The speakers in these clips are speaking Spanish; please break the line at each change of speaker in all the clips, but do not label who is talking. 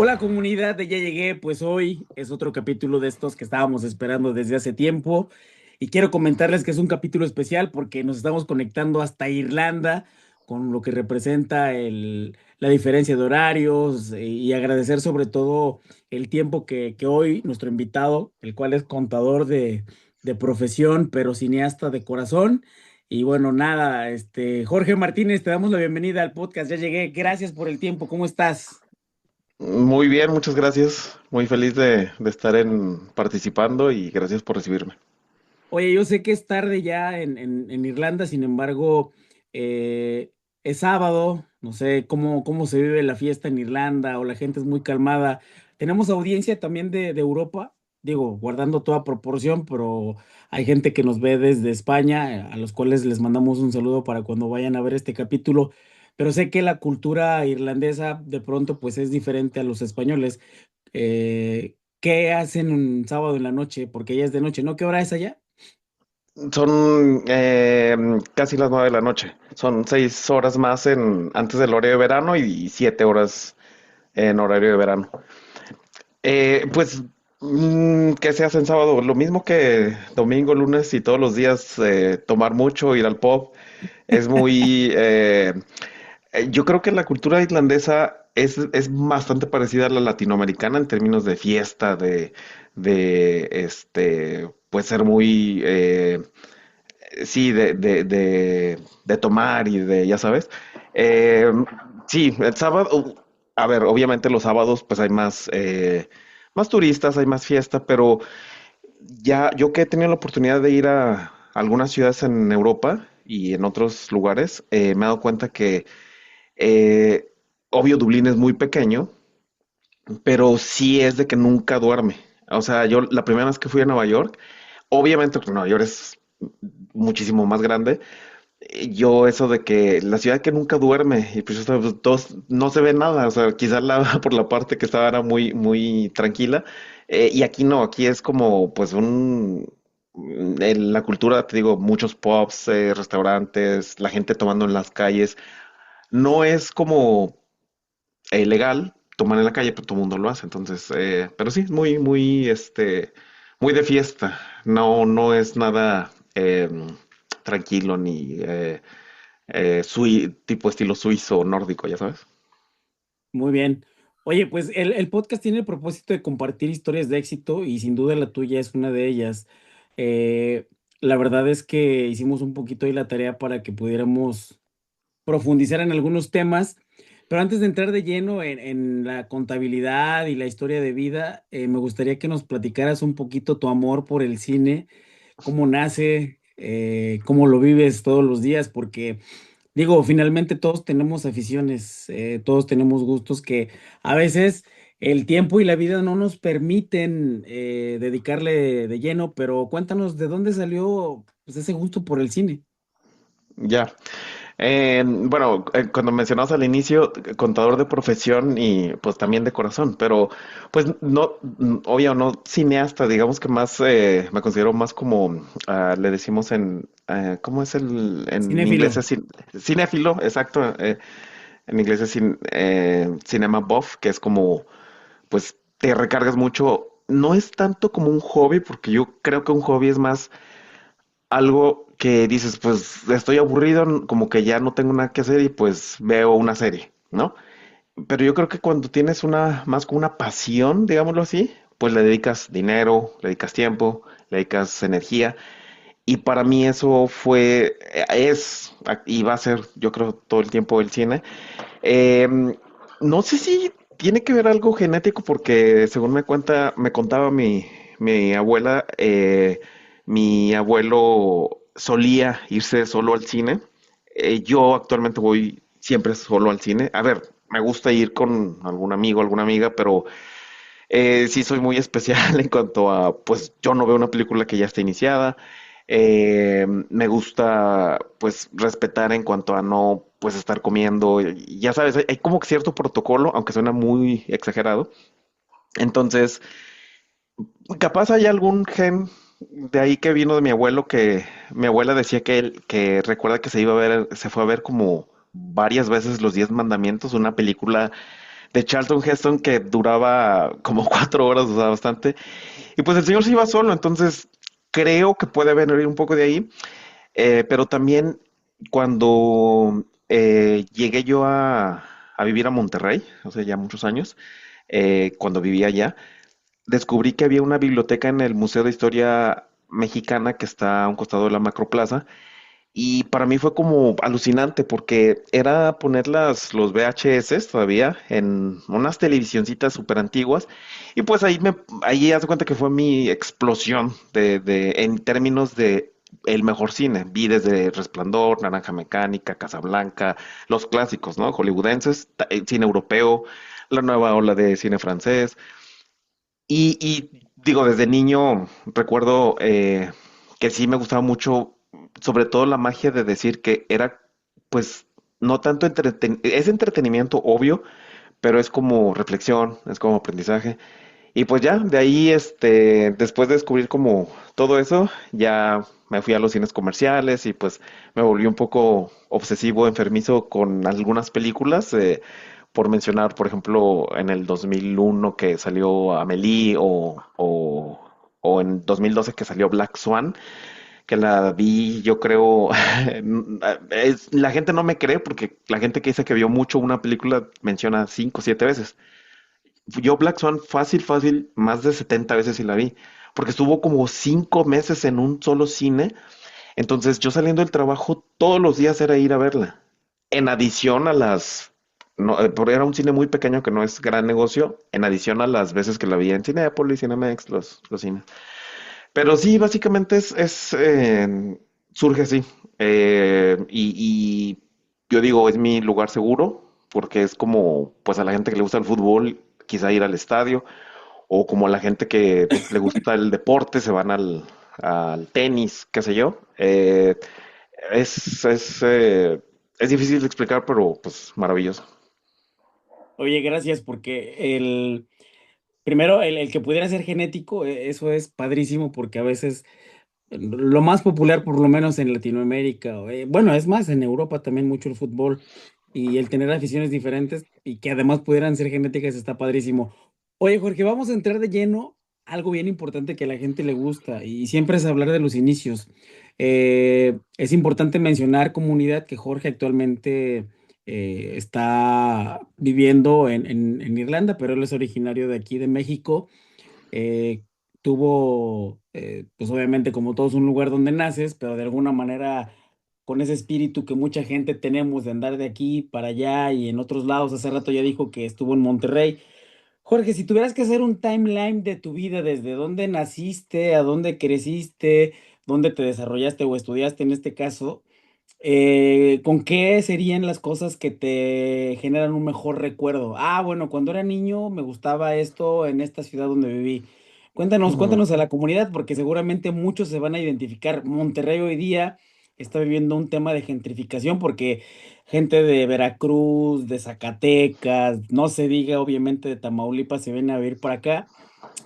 Hola comunidad de Ya Llegué, pues hoy es otro capítulo de estos que estábamos esperando desde hace tiempo y quiero comentarles que es un capítulo especial porque nos estamos conectando hasta Irlanda con lo que representa la diferencia de horarios y agradecer sobre todo el tiempo que hoy nuestro invitado, el cual es contador de profesión pero cineasta de corazón. Y bueno, nada, Jorge Martínez, te damos la bienvenida al podcast. Ya llegué, gracias por el tiempo, ¿cómo estás?
Muy bien, muchas gracias. Muy feliz de estar participando y gracias por recibirme.
Oye, yo sé que es tarde ya en Irlanda, sin embargo, eh, es sábado, no sé cómo se vive la fiesta en Irlanda o la gente es muy calmada. Tenemos audiencia también de Europa, digo, guardando toda proporción, pero hay gente que nos ve desde España, a los cuales les mandamos un saludo para cuando vayan a ver este capítulo. Pero sé que la cultura irlandesa de pronto pues es diferente a los españoles. ¿Qué hacen un sábado en la noche? Porque ya es de noche, ¿no? ¿Qué hora es allá?
Son casi las 9 de la noche. Son 6 horas más antes del horario de verano y 7 horas en horario de verano. Pues, ¿qué se hace en sábado? Lo mismo que domingo, lunes y todos los días, tomar mucho, ir al pub. Es muy, yo creo que la cultura irlandesa es bastante parecida a la latinoamericana en términos de fiesta, pues ser muy, sí, de tomar y ya sabes. Eh, sí, el sábado, a ver, obviamente los sábados pues hay más turistas, hay más fiesta, pero ya yo que he tenido la oportunidad de ir a algunas ciudades en Europa y en otros lugares, me he dado cuenta que eh, obvio, Dublín es muy pequeño, pero sí es de que nunca duerme. O sea, yo la primera vez que fui a Nueva York, obviamente porque Nueva York es muchísimo más grande, yo eso de que la ciudad que nunca duerme y pues todos, no se ve nada, o sea, quizás por la parte que estaba era muy, muy tranquila, y aquí no, aquí es como pues en la cultura, te digo, muchos pubs, restaurantes, la gente tomando en las calles, no es como legal tomar en la calle, pero todo el mundo lo hace. Entonces, pero sí, es muy, muy, muy de fiesta. No, no es nada tranquilo ni tipo estilo suizo o nórdico, ya sabes.
Muy bien. Oye, pues el podcast tiene el propósito de compartir historias de éxito y sin duda la tuya es una de ellas. La verdad es que hicimos un poquito ahí la tarea para que pudiéramos profundizar en algunos temas, pero antes de entrar de lleno en la contabilidad y la historia de vida, me gustaría que nos platicaras un poquito tu amor por el cine, cómo nace, cómo lo vives todos los días, porque digo, finalmente todos tenemos aficiones, todos tenemos gustos que a veces el tiempo y la vida no nos permiten dedicarle de lleno, pero cuéntanos de dónde salió pues, ese gusto por el cine.
Ya. Bueno, cuando mencionabas al inicio, contador de profesión y pues también de corazón, pero pues no, obvio, no cineasta, digamos que más, me considero más como, le decimos ¿cómo es en inglés?
Cinéfilo.
Es cinéfilo, exacto, en inglés es cinema buff, que es como, pues te recargas mucho, no es tanto como un hobby, porque yo creo que un hobby es más algo que dices, pues estoy aburrido, como que ya no tengo nada que hacer y pues veo una serie, ¿no? Pero yo creo que cuando tienes más como una pasión, digámoslo así, pues le dedicas dinero, le dedicas tiempo, le dedicas energía. Y para mí eso y va a ser, yo creo, todo el tiempo el cine. No sé si tiene que ver algo genético porque según me contaba mi abuela, mi abuelo solía irse solo al cine. Yo actualmente voy siempre solo al cine. A ver, me gusta ir con algún amigo, alguna amiga, pero sí soy muy especial en cuanto a, pues yo no veo una película que ya está iniciada. Me gusta, pues, respetar en cuanto a no, pues, estar comiendo. Ya sabes, hay como que cierto protocolo, aunque suena muy exagerado. Entonces, capaz hay algún gen de ahí que vino de mi abuelo que mi abuela decía que recuerda que se fue a ver como varias veces Los 10 Mandamientos, una película de Charlton Heston que duraba como 4 horas, o sea, bastante. Y pues el señor se iba solo, entonces creo que puede venir un poco de ahí. Pero también cuando llegué yo a vivir a Monterrey, o sea, ya muchos años, cuando vivía allá, descubrí que había una biblioteca en el Museo de Historia Mexicana que está a un costado de la Macroplaza. Y para mí fue como alucinante porque era poner los VHS todavía en unas televisioncitas súper antiguas. Y pues ahí haz de cuenta que fue mi explosión en términos de el mejor cine. Vi desde Resplandor, Naranja Mecánica, Casablanca, los clásicos, ¿no? Hollywoodenses, cine europeo, la nueva ola de cine francés. Y digo, desde niño recuerdo que sí me gustaba mucho, sobre todo la magia de decir que era, pues, no tanto es entretenimiento, obvio, pero es como reflexión, es como aprendizaje. Y pues ya, de ahí, después de descubrir como todo eso, ya me fui a los cines comerciales y pues me volví un poco obsesivo, enfermizo con algunas películas, por mencionar, por ejemplo, en el 2001 que salió Amélie o en 2012 que salió Black Swan, que la vi, yo creo, la gente no me cree porque la gente que dice que vio mucho una película menciona 5 o 7 veces. Yo Black Swan fácil, fácil, más de 70 veces sí la vi, porque estuvo como 5 meses en un solo cine, entonces yo saliendo del trabajo todos los días era ir a verla, en adición a no, porque era un cine muy pequeño que no es gran negocio, en adición a las veces que la vi en Cinépolis, Cinemex, los cines. Pero sí, básicamente surge así, y yo digo, es mi lugar seguro, porque es como, pues a la gente que le gusta el fútbol, quizá ir al estadio, o como a la gente que le gusta el deporte, se van al tenis, qué sé yo. Es, es, eh, es difícil de explicar, pero pues maravilloso.
Oye, gracias, porque primero, el que pudiera ser genético, eso es padrísimo, porque a veces lo más popular, por lo menos en Latinoamérica, bueno, es más, en Europa también mucho el fútbol, y el tener aficiones diferentes y que además pudieran ser genéticas está padrísimo. Oye, Jorge, vamos a entrar de lleno a algo bien importante que a la gente le gusta y siempre es hablar de los inicios. Es importante mencionar, comunidad, que Jorge actualmente está viviendo en Irlanda, pero él es originario de aquí, de México. eh, Tuvo, pues obviamente como todos, un lugar donde naces, pero de alguna manera con ese espíritu que mucha gente tenemos de andar de aquí para allá y en otros lados. Hace rato ya dijo que estuvo en Monterrey. Jorge, si tuvieras que hacer un timeline de tu vida, desde dónde naciste, a dónde creciste, dónde te desarrollaste o estudiaste en este caso, ¿con qué serían las cosas que te generan un mejor recuerdo? Ah, bueno, cuando era niño me gustaba esto en esta ciudad donde viví. Cuéntanos,
Ujú.
cuéntanos a la comunidad, porque seguramente muchos se van a identificar. Monterrey hoy día está viviendo un tema de gentrificación porque gente de Veracruz, de Zacatecas, no se diga obviamente de Tamaulipas, se viene a vivir por acá.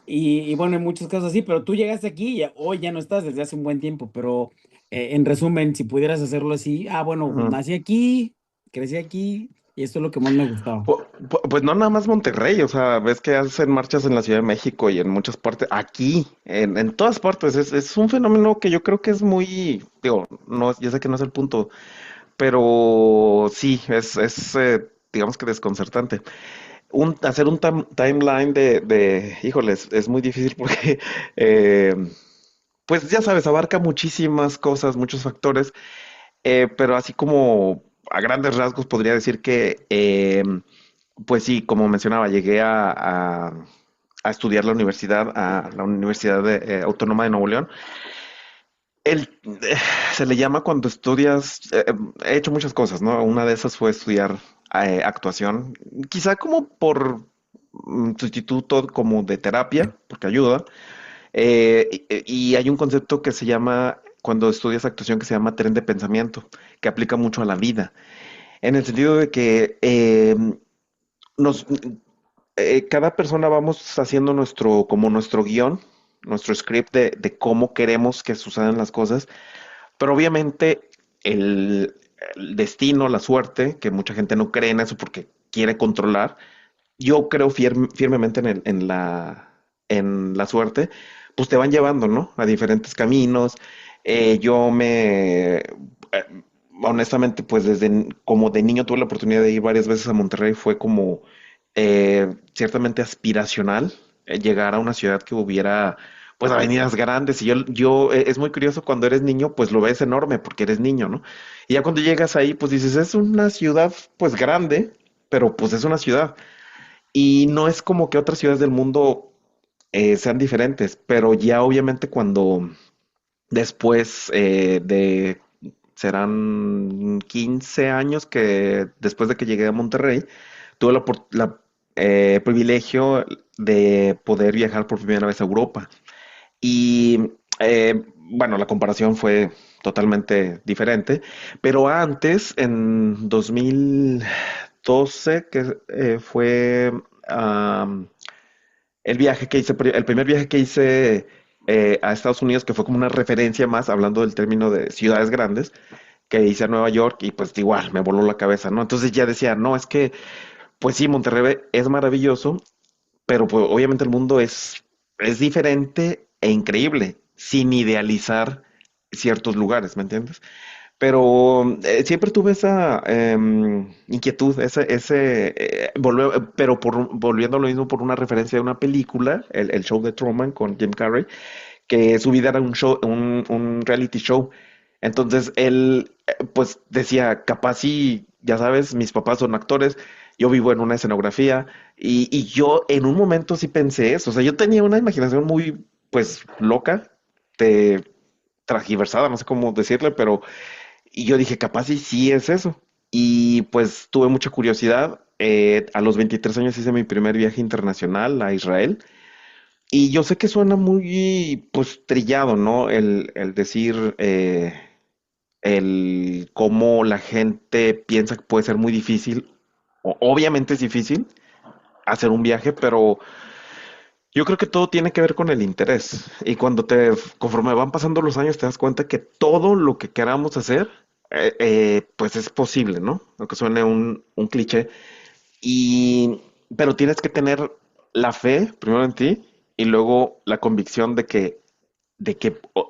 Y bueno, en muchos casos así, pero tú llegaste aquí y hoy ya no estás desde hace un buen tiempo, pero en resumen, si pudieras hacerlo así, ah, bueno,
Ujú.
nací aquí, crecí aquí y esto es lo que más me gustaba.
Pues no nada más Monterrey, o sea, ves que hacen marchas en la Ciudad de México y en muchas partes, aquí, en todas partes, es un fenómeno que yo creo que es muy, digo, no, ya sé que no es el punto, pero sí, digamos que desconcertante. Hacer un timeline híjoles, es muy difícil porque, eh, pues ya sabes, abarca muchísimas cosas, muchos factores, pero así como a grandes rasgos podría decir que, pues sí, como mencionaba, llegué a estudiar a la Universidad Autónoma de Nuevo León. El, eh, Se le llama cuando estudias, he hecho muchas cosas, ¿no? Una de esas fue estudiar actuación, quizá como por sustituto como de terapia, porque ayuda. Y hay un concepto que se llama, cuando estudias actuación, que se llama tren de pensamiento, que aplica mucho a la vida, en el sentido de que nos, cada persona vamos haciendo como nuestro guión, nuestro script de cómo queremos que sucedan las cosas, pero obviamente el, el destino, la suerte, que mucha gente no cree en eso porque quiere controlar, yo creo firmemente en la suerte, pues te van llevando, ¿no? A diferentes caminos. Yo honestamente, pues como de niño tuve la oportunidad de ir varias veces a Monterrey, fue como ciertamente aspiracional llegar a una ciudad que hubiera, pues, avenidas grandes. Y es muy curioso cuando eres niño, pues lo ves enorme porque eres niño, ¿no? Y ya cuando llegas ahí, pues dices, es una ciudad, pues grande, pero pues es una ciudad. Y no es como que otras ciudades del mundo sean diferentes, pero ya obviamente cuando después serán 15 años que después de que llegué a Monterrey, tuve privilegio de poder viajar por primera vez a Europa. Y bueno, la comparación fue totalmente diferente, pero antes, en 2012, que fue am, el primer viaje que hice a Estados Unidos, que fue como una referencia más, hablando del término de ciudades grandes, que hice a Nueva York y pues igual me voló la cabeza, ¿no? Entonces ya decía, no, es que, pues sí, Monterrey es maravilloso, pero pues obviamente el mundo es diferente e increíble, sin idealizar ciertos lugares, ¿me entiendes? Pero siempre tuve esa inquietud, pero volviendo a lo mismo por una referencia de una película, el show de Truman con Jim Carrey, que su vida era un show, un reality show. Entonces él, pues decía, capaz sí, ya sabes, mis papás son actores, yo vivo en una escenografía, y yo en un momento sí pensé eso, o sea, yo tenía una imaginación muy, pues, loca, de transgiversada, no sé cómo decirle, pero y yo dije, capaz y sí es eso. Y pues tuve mucha curiosidad. A los 23 años hice mi primer viaje internacional a Israel. Y yo sé que suena muy, pues, trillado, ¿no? El decir, el cómo la gente piensa que puede ser muy difícil. Obviamente es difícil hacer un viaje, pero yo creo que todo tiene que ver con el interés. Y conforme van pasando los años, te das cuenta que todo lo que queramos hacer, pues es posible, ¿no? Aunque suene un cliché. Y, pero tienes que tener la fe, primero en ti, y luego la convicción de que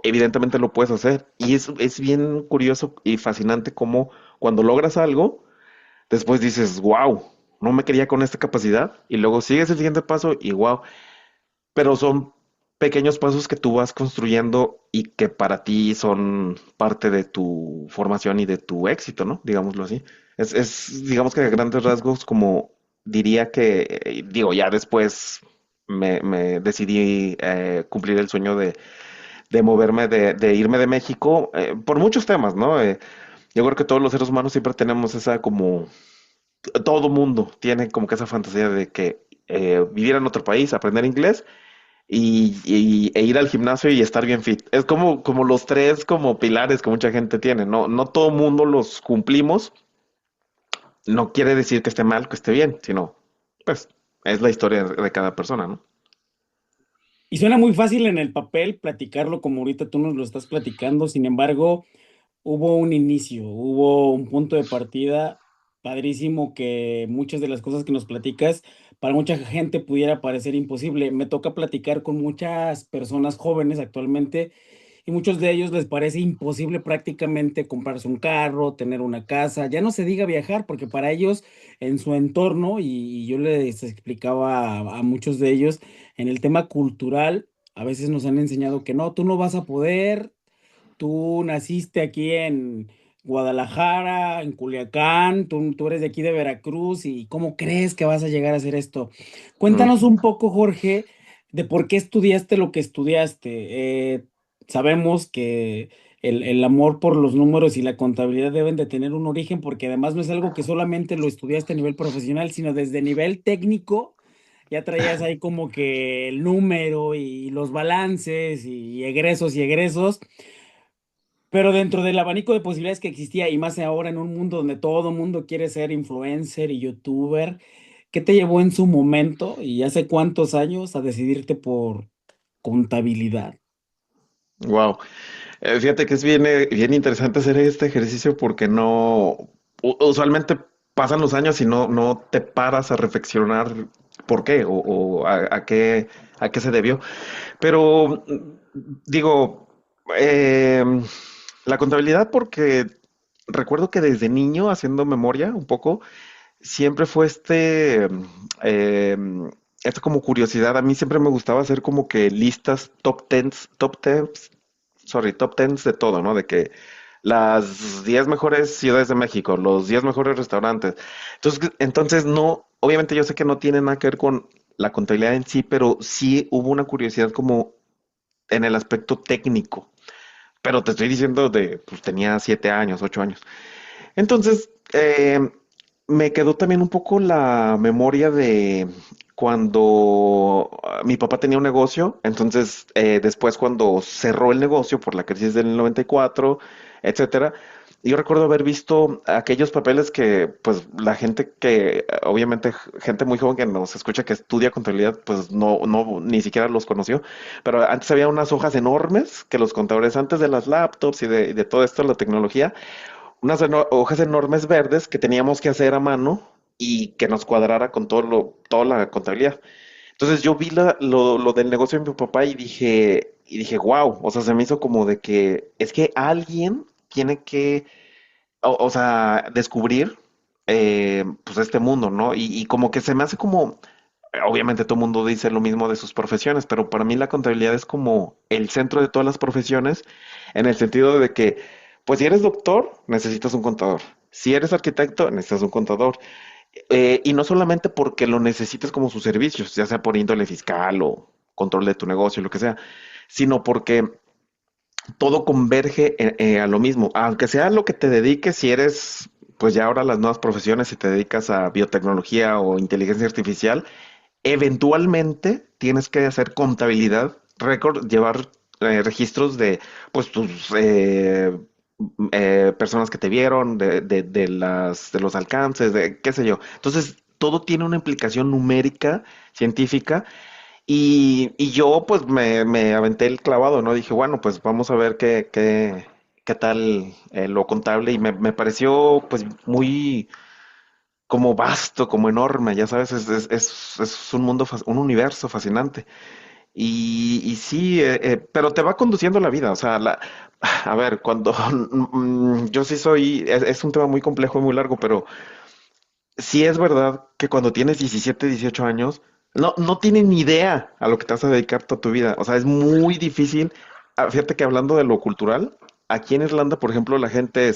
evidentemente lo puedes hacer. Y es bien curioso y fascinante cómo cuando logras algo, después dices, wow, no me quería con esta capacidad. Y luego sigues el siguiente paso y wow, pero son pequeños pasos que tú vas construyendo y que para ti son parte de tu formación y de tu éxito, ¿no? Digámoslo así. Digamos que a grandes rasgos, como diría que, digo, ya después me decidí cumplir el sueño de moverme, de irme de México, por muchos temas, ¿no? Yo creo que todos los seres humanos siempre tenemos esa como, todo mundo tiene como que esa fantasía de que vivir en otro país, aprender inglés e ir al gimnasio y estar bien fit. Es como los tres como pilares que mucha gente tiene. No, no todo mundo los cumplimos. No quiere decir que esté mal, que esté bien, sino, pues, es la historia de cada persona, ¿no?
Y suena muy fácil en el papel platicarlo como ahorita tú nos lo estás platicando, sin embargo, hubo un inicio, hubo un punto de partida padrísimo que muchas de las cosas que nos platicas para mucha gente pudiera parecer imposible. Me toca platicar con muchas personas jóvenes actualmente y muchos de ellos les parece imposible prácticamente comprarse un carro, tener una casa, ya no se diga viajar, porque para ellos en su entorno, y yo les explicaba a muchos de ellos, en el tema cultural, a veces nos han enseñado que no, tú no vas a poder. Tú naciste aquí en Guadalajara, en Culiacán, tú eres de aquí de Veracruz y ¿cómo crees que vas a llegar a hacer esto?
Mm.
Cuéntanos un poco, Jorge, de por qué estudiaste lo que estudiaste. Sabemos que el amor por los números y la contabilidad deben de tener un origen porque además no es algo que solamente lo estudiaste a nivel profesional, sino desde nivel técnico. Ya traías ahí como que el número y los balances y egresos. Pero dentro del abanico de posibilidades que existía, y más ahora en un mundo donde todo el mundo quiere ser influencer y youtuber, ¿qué te llevó en su momento y hace cuántos años a decidirte por contabilidad?
Wow. Fíjate que es bien interesante hacer este ejercicio porque no, usualmente pasan los años y no te paras a reflexionar por qué o a qué se debió. Pero digo, eh, la contabilidad porque recuerdo que desde niño, haciendo memoria un poco, siempre fue eh, esta como curiosidad. A mí siempre me gustaba hacer como que listas top tens de todo, ¿no? De que las 10 mejores ciudades de México, los 10 mejores restaurantes. Entonces no, obviamente yo sé que no tiene nada que ver con la contabilidad en sí, pero sí hubo una curiosidad como en el aspecto técnico. Pero te estoy diciendo pues tenía 7 años, 8 años. Entonces, me quedó también un poco la memoria de cuando mi papá tenía un negocio, entonces después cuando cerró el negocio por la crisis del 94, etcétera, yo recuerdo haber visto aquellos papeles que, pues, la gente que, obviamente, gente muy joven que nos escucha que estudia contabilidad, pues ni siquiera los conoció, pero antes había unas hojas enormes que los contadores, antes de las laptops y de todo esto, la tecnología, unas hojas enormes verdes que teníamos que hacer a mano y que nos cuadrara con toda la contabilidad. Entonces yo vi lo del negocio de mi papá y dije, wow, o sea, se me hizo como de que es que alguien tiene que, o sea, descubrir pues este mundo, ¿no? Y como que se me hace como, obviamente todo el mundo dice lo mismo de sus profesiones, pero para mí la contabilidad es como el centro de todas las profesiones, en el sentido de que, pues si eres doctor, necesitas un contador. Si eres arquitecto, necesitas un contador. Y no solamente porque lo necesites como sus servicios, ya sea por índole fiscal o control de tu negocio, lo que sea, sino porque todo converge a lo mismo. Aunque sea lo que te dediques, si eres, pues ya ahora las nuevas profesiones, si te dedicas a biotecnología o inteligencia artificial, eventualmente tienes que hacer contabilidad, récord, llevar registros de pues tus personas que te vieron, de los alcances, de qué sé yo. Entonces, todo tiene una implicación numérica, científica, y yo pues me aventé el clavado, ¿no? Dije, bueno, pues vamos a ver qué tal lo contable, y me pareció pues muy como vasto, como enorme, ya sabes, es un mundo, un universo fascinante. Y sí, pero te va conduciendo la vida, o sea, a ver, cuando yo sí soy, es un tema muy complejo y muy largo, pero sí es verdad que cuando tienes 17 18 años, no tienes ni idea a lo que te vas a dedicar toda tu vida, o sea, es muy difícil. Fíjate que hablando de lo cultural, aquí en Irlanda, por ejemplo, la gente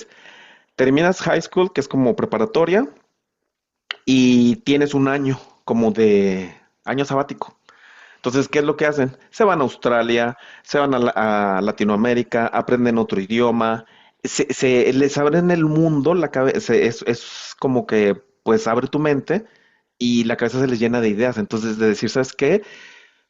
terminas high school, que es como preparatoria, y tienes un año como de año sabático. Entonces, ¿qué es lo que hacen? Se van a Australia, se van a Latinoamérica, aprenden otro idioma, se les abren el mundo, la cabeza, es como que pues abre tu mente y la cabeza se les llena de ideas. Entonces, de decir, ¿sabes qué?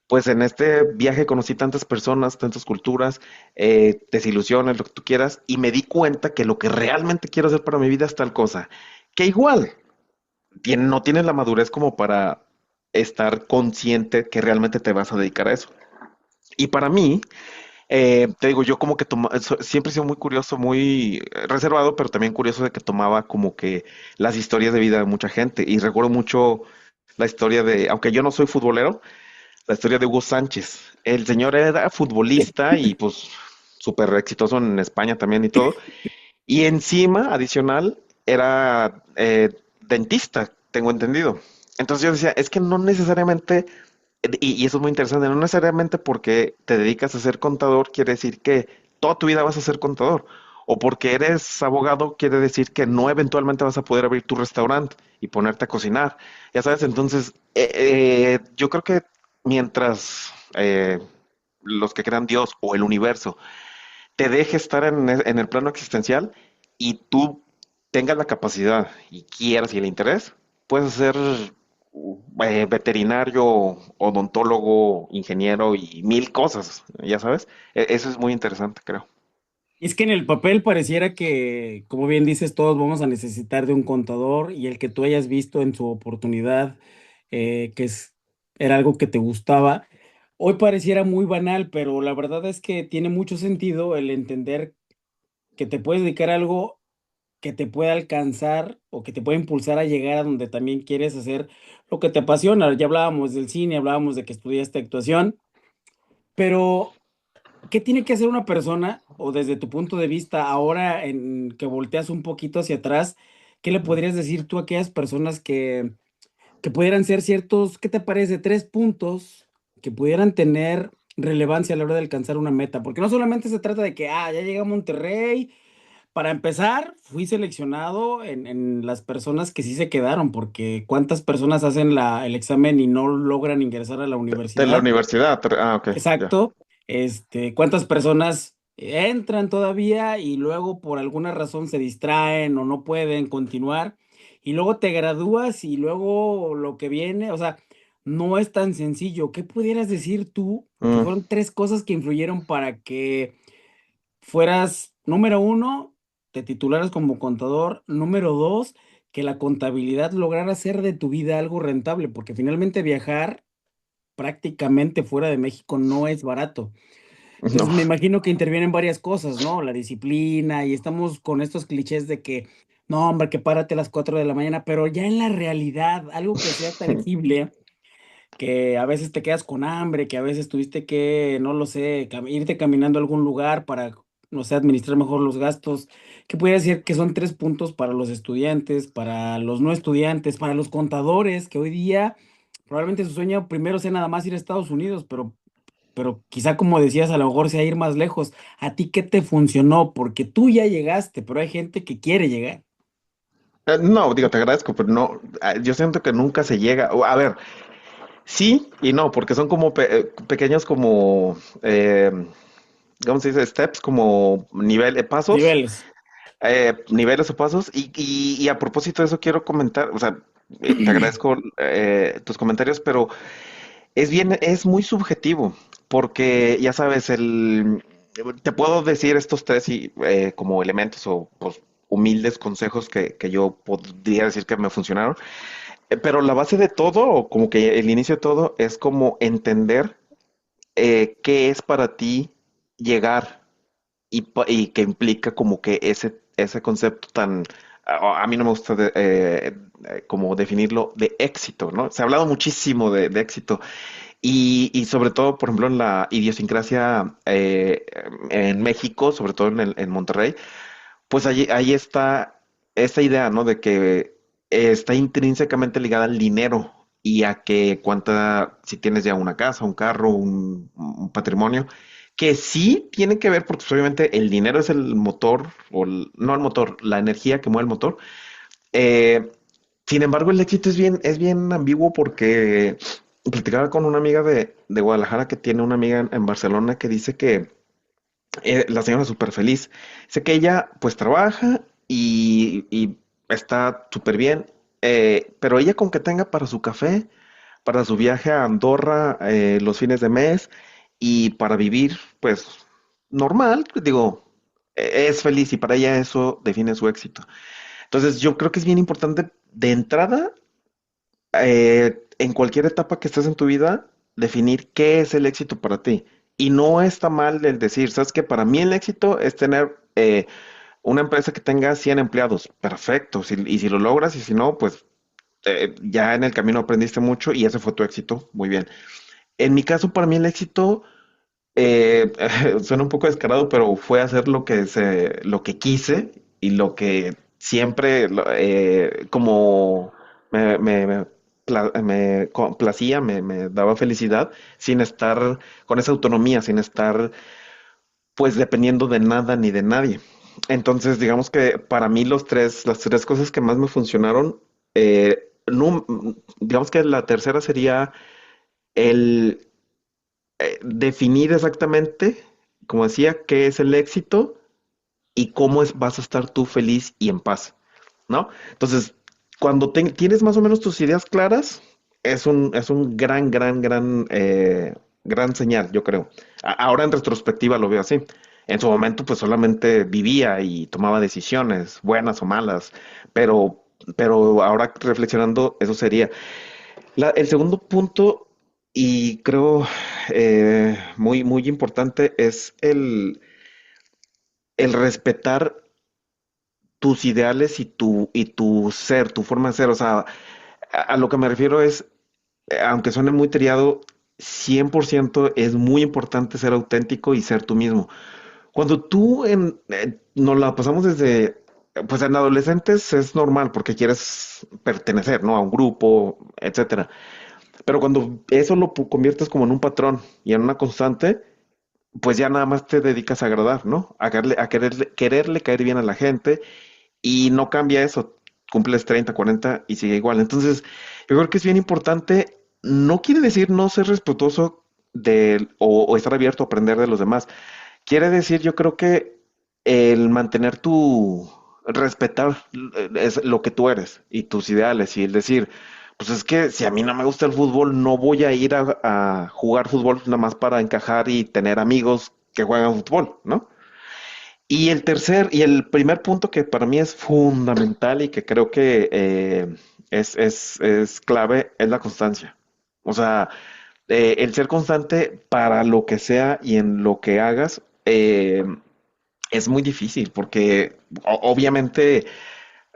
Pues en este viaje conocí tantas personas, tantas culturas, desilusiones, lo que tú quieras, y me di cuenta que lo que realmente quiero hacer para mi vida es tal cosa. Que igual, no tienes la madurez como para estar consciente que realmente te vas a dedicar a eso. Y para mí, te digo, yo como que siempre he sido muy curioso, muy reservado, pero también curioso de que tomaba como que las historias de vida de mucha gente. Y recuerdo mucho la historia aunque yo no soy futbolero, la historia de Hugo Sánchez. El señor era futbolista y pues súper exitoso en España también y todo. Y encima, adicional, era dentista, tengo entendido. Entonces yo decía, es que no necesariamente, y eso es muy interesante, no necesariamente porque te dedicas a ser contador quiere decir que toda tu vida vas a ser contador. O porque eres abogado quiere decir que no eventualmente vas a poder abrir tu restaurante y ponerte a cocinar. Ya sabes, entonces yo creo que mientras los que crean Dios o el universo te deje estar en el plano existencial y tú tengas la capacidad y quieras y el interés, puedes ser veterinario, odontólogo, ingeniero y mil cosas, ya sabes. Eso es muy interesante, creo.
Y es que en el papel pareciera que, como bien dices, todos vamos a necesitar de un contador y el que tú hayas visto en su oportunidad, era algo que te gustaba, hoy pareciera muy banal, pero la verdad es que tiene mucho sentido el entender que te puedes dedicar a algo que te pueda alcanzar o que te pueda impulsar a llegar a donde también quieres hacer lo que te apasiona. Ya hablábamos del cine, hablábamos de que estudiaste actuación, pero ¿qué tiene que hacer una persona o desde tu punto de vista ahora en que volteas un poquito hacia atrás? ¿Qué le podrías decir tú a aquellas personas que pudieran ser ciertos, qué te parece, 3 puntos que pudieran tener relevancia a la hora de alcanzar una meta? Porque no solamente se trata de que, ya llegué a Monterrey. Para empezar, fui seleccionado en las personas que sí se quedaron, porque ¿cuántas personas hacen el examen y no logran ingresar a la
De la
universidad?
universidad. Ok, ya.
Exacto. ¿Cuántas personas entran todavía y luego por alguna razón se distraen o no pueden continuar? Y luego te gradúas y luego lo que viene, o sea, no es tan sencillo. ¿Qué pudieras decir tú que
Mm,
fueron 3 cosas que influyeron para que fueras, número uno, te titularas como contador; número dos, que la contabilidad lograra hacer de tu vida algo rentable, porque finalmente viajar prácticamente fuera de México no es barato.
no.
Entonces me imagino que intervienen varias cosas, ¿no? La disciplina, y estamos con estos clichés de que, no, hombre, que párate a las 4 de la mañana, pero ya en la realidad, algo que sea tangible, que a veces te quedas con hambre, que a veces tuviste que, no lo sé, irte caminando a algún lugar para, no sé, administrar mejor los gastos. ¿Qué puede decir que son 3 puntos para los estudiantes, para los no estudiantes, para los contadores, que hoy día probablemente su sueño primero sea nada más ir a Estados Unidos, pero quizá como decías, a lo mejor sea ir más lejos? ¿A ti qué te funcionó? Porque tú ya llegaste, pero hay gente que quiere llegar.
No, digo, te agradezco, pero no, yo siento que nunca se llega. A ver, sí y no, porque son como pequeños como, ¿cómo se dice? Steps, como nivel, pasos,
Niveles.
niveles o pasos. Y a propósito de eso quiero comentar, o sea, te agradezco tus comentarios, pero es muy subjetivo, porque ya sabes, te puedo decir estos tres como elementos o pues, humildes consejos que yo podría decir que me funcionaron. Pero la base de todo, o como que el inicio de todo, es como entender qué es para ti llegar y que implica como que ese concepto tan, a mí no me gusta como definirlo de éxito, ¿no? Se ha hablado muchísimo de éxito y sobre todo, por ejemplo, en la idiosincrasia en México, sobre todo en Monterrey, pues ahí está esa idea, ¿no? De que está intrínsecamente ligada al dinero y a que si tienes ya una casa, un carro, un patrimonio, que sí tiene que ver, porque pues, obviamente el dinero es el motor, no el motor, la energía que mueve el motor. Eh, Sin embargo, el éxito es bien ambiguo porque platicaba con una amiga de Guadalajara que tiene una amiga en Barcelona que dice que la señora es súper feliz. Sé que ella pues trabaja y está súper bien, pero ella con que tenga para su café, para su viaje a Andorra los fines de mes y para vivir pues normal, digo, es feliz y para ella eso define su éxito. Entonces yo creo que es bien importante de entrada, en cualquier etapa que estés en tu vida, definir qué es el éxito para ti. Y no está mal el decir, sabes que para mí el éxito es tener una empresa que tenga 100 empleados. Perfecto. Y si lo logras y si no, pues ya en el camino aprendiste mucho y ese fue tu éxito. Muy bien. En mi caso, para mí el éxito suena un poco descarado, pero fue hacer lo que quise y lo que siempre como me complacía, me daba felicidad, sin estar con esa autonomía, sin estar pues dependiendo de nada ni de nadie. Entonces, digamos que para mí las tres cosas que más me funcionaron, digamos que la tercera sería el definir exactamente, como decía, qué es el éxito y cómo vas a estar tú feliz y en paz, ¿no? Entonces, cuando tienes más o menos tus ideas claras, es un gran señal, yo creo. Ahora en retrospectiva lo veo así. En su momento, pues solamente vivía y tomaba decisiones, buenas o malas, pero ahora reflexionando, eso sería. El segundo punto, y creo muy, muy importante, es el respetar tus ideales y tu ser, tu forma de ser. O sea, a lo que me refiero es, aunque suene muy triado, 100% es muy importante ser auténtico y ser tú mismo. Cuando nos la pasamos desde, pues en adolescentes es normal porque quieres pertenecer, ¿no? A un grupo, etcétera. Pero cuando eso conviertes como en un patrón y en una constante, pues ya nada más te dedicas a agradar, ¿no? Quererle caer bien a la gente y no cambia eso. Cumples 30, 40 y sigue igual. Entonces, yo creo que es bien importante. No quiere decir no ser respetuoso o estar abierto a aprender de los demás. Quiere decir, yo creo que el mantener respetar es lo que tú eres y tus ideales y el decir, pues es que si a mí no me gusta el fútbol, no voy a ir a jugar fútbol nada más para encajar y tener amigos que juegan fútbol, ¿no? Y el primer punto que para mí es fundamental y que creo que es clave es la constancia. O sea, el ser constante para lo que sea y en lo que hagas es muy difícil porque obviamente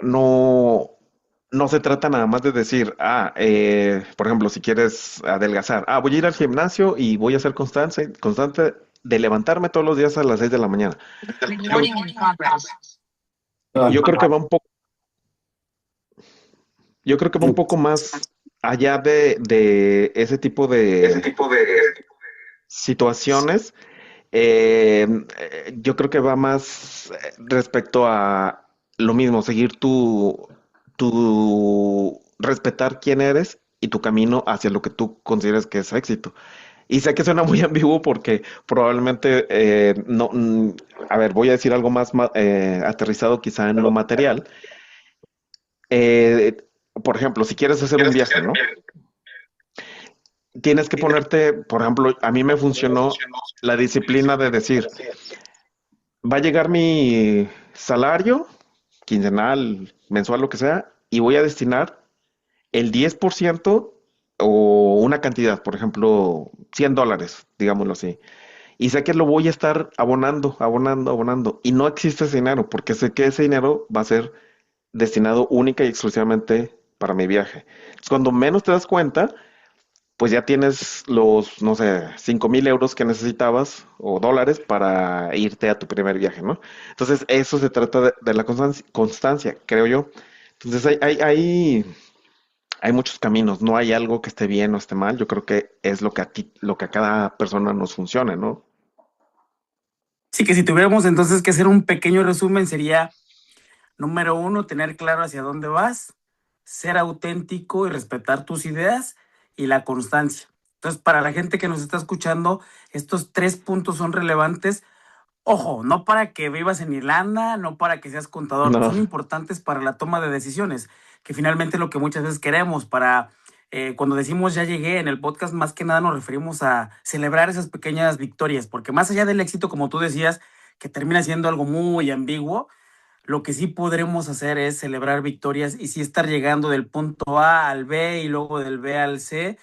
no, no se trata nada más de decir, por ejemplo, si quieres adelgazar, voy a ir al gimnasio y voy a ser constante de levantarme todos los días a las 6 de la mañana. Yo, yo creo que va un poco, yo creo que va un poco más allá de ese tipo de situaciones. Yo creo que va más respecto a lo mismo, seguir respetar quién eres y tu camino hacia lo que tú consideres que es éxito. Y sé que suena muy ambiguo porque probablemente no, a ver, voy a decir algo más aterrizado quizá en lo material. Eh, por ejemplo, si quieres hacer un viaje, ¿no? Tienes que ponerte, por ejemplo, a mí me funcionó la disciplina de decir, va a llegar mi salario, quincenal, mensual, lo que sea, y voy a destinar el 10% o una cantidad, por ejemplo, $100, digámoslo así. Y sé que lo voy a estar abonando, abonando, abonando. Y no existe ese dinero, porque sé que ese dinero va a ser destinado única y exclusivamente para mi viaje. Entonces, cuando menos te das cuenta, pues ya tienes los, no sé, 5,000 euros que necesitabas o dólares para irte a tu primer viaje, ¿no? Entonces, eso se trata de la constancia, creo yo. Entonces, hay muchos caminos, no hay algo que esté bien o esté mal. Yo creo que es lo que a cada persona nos funcione, ¿no?
Sí, que si tuviéramos entonces que hacer un pequeño resumen sería, número uno, tener claro hacia dónde vas, ser auténtico y respetar tus ideas y la constancia. Entonces, para la gente que nos está escuchando, estos tres puntos son relevantes. Ojo, no para que vivas en Irlanda, no para que seas contador,
No,
son importantes para la toma de decisiones, que finalmente es lo que muchas veces queremos para, cuando decimos ya llegué en el podcast, más que nada nos referimos a celebrar esas pequeñas victorias, porque más allá del éxito, como tú decías, que termina siendo algo muy ambiguo, lo que sí podremos hacer es celebrar victorias y sí estar llegando del punto A al B y luego del B al C,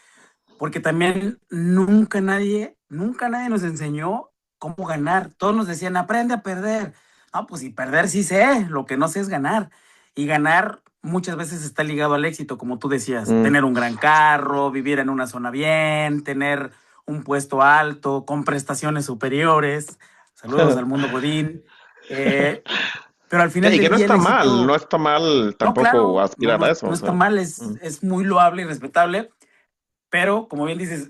porque también nunca nadie nos enseñó cómo ganar. Todos nos decían, aprende a perder. Ah, pues y perder sí sé, lo que no sé es ganar. Y ganar muchas veces está ligado al éxito, como tú decías,
mm,
tener un gran carro, vivir en una zona bien, tener un puesto alto, con prestaciones superiores. Saludos al mundo Godín. Eh, pero al final
y que
del
no
día el
está mal, no
éxito,
está mal
no,
tampoco
claro, no,
aspirar
no,
a eso,
no
o
está
sea.
mal,
Mm.
es muy loable y respetable, pero como bien dices,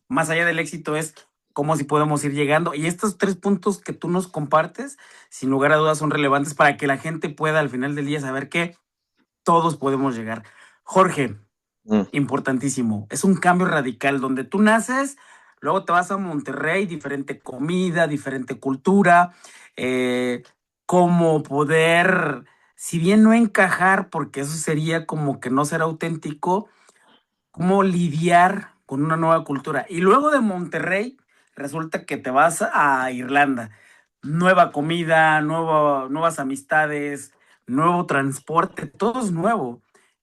más allá del éxito es cómo si podemos ir llegando. Y estos tres puntos que tú nos compartes, sin lugar a dudas, son relevantes para que la gente pueda al final del día saber que todos podemos llegar. Jorge,
Mm.
importantísimo, es un cambio radical donde tú naces, luego te vas a Monterrey, diferente comida, diferente cultura, eh, cómo poder, si bien no encajar, porque eso sería como que no ser auténtico, cómo lidiar con una nueva cultura. Y luego de Monterrey, resulta que te vas a Irlanda. Nueva comida, nuevas amistades, nuevo transporte, todo es nuevo.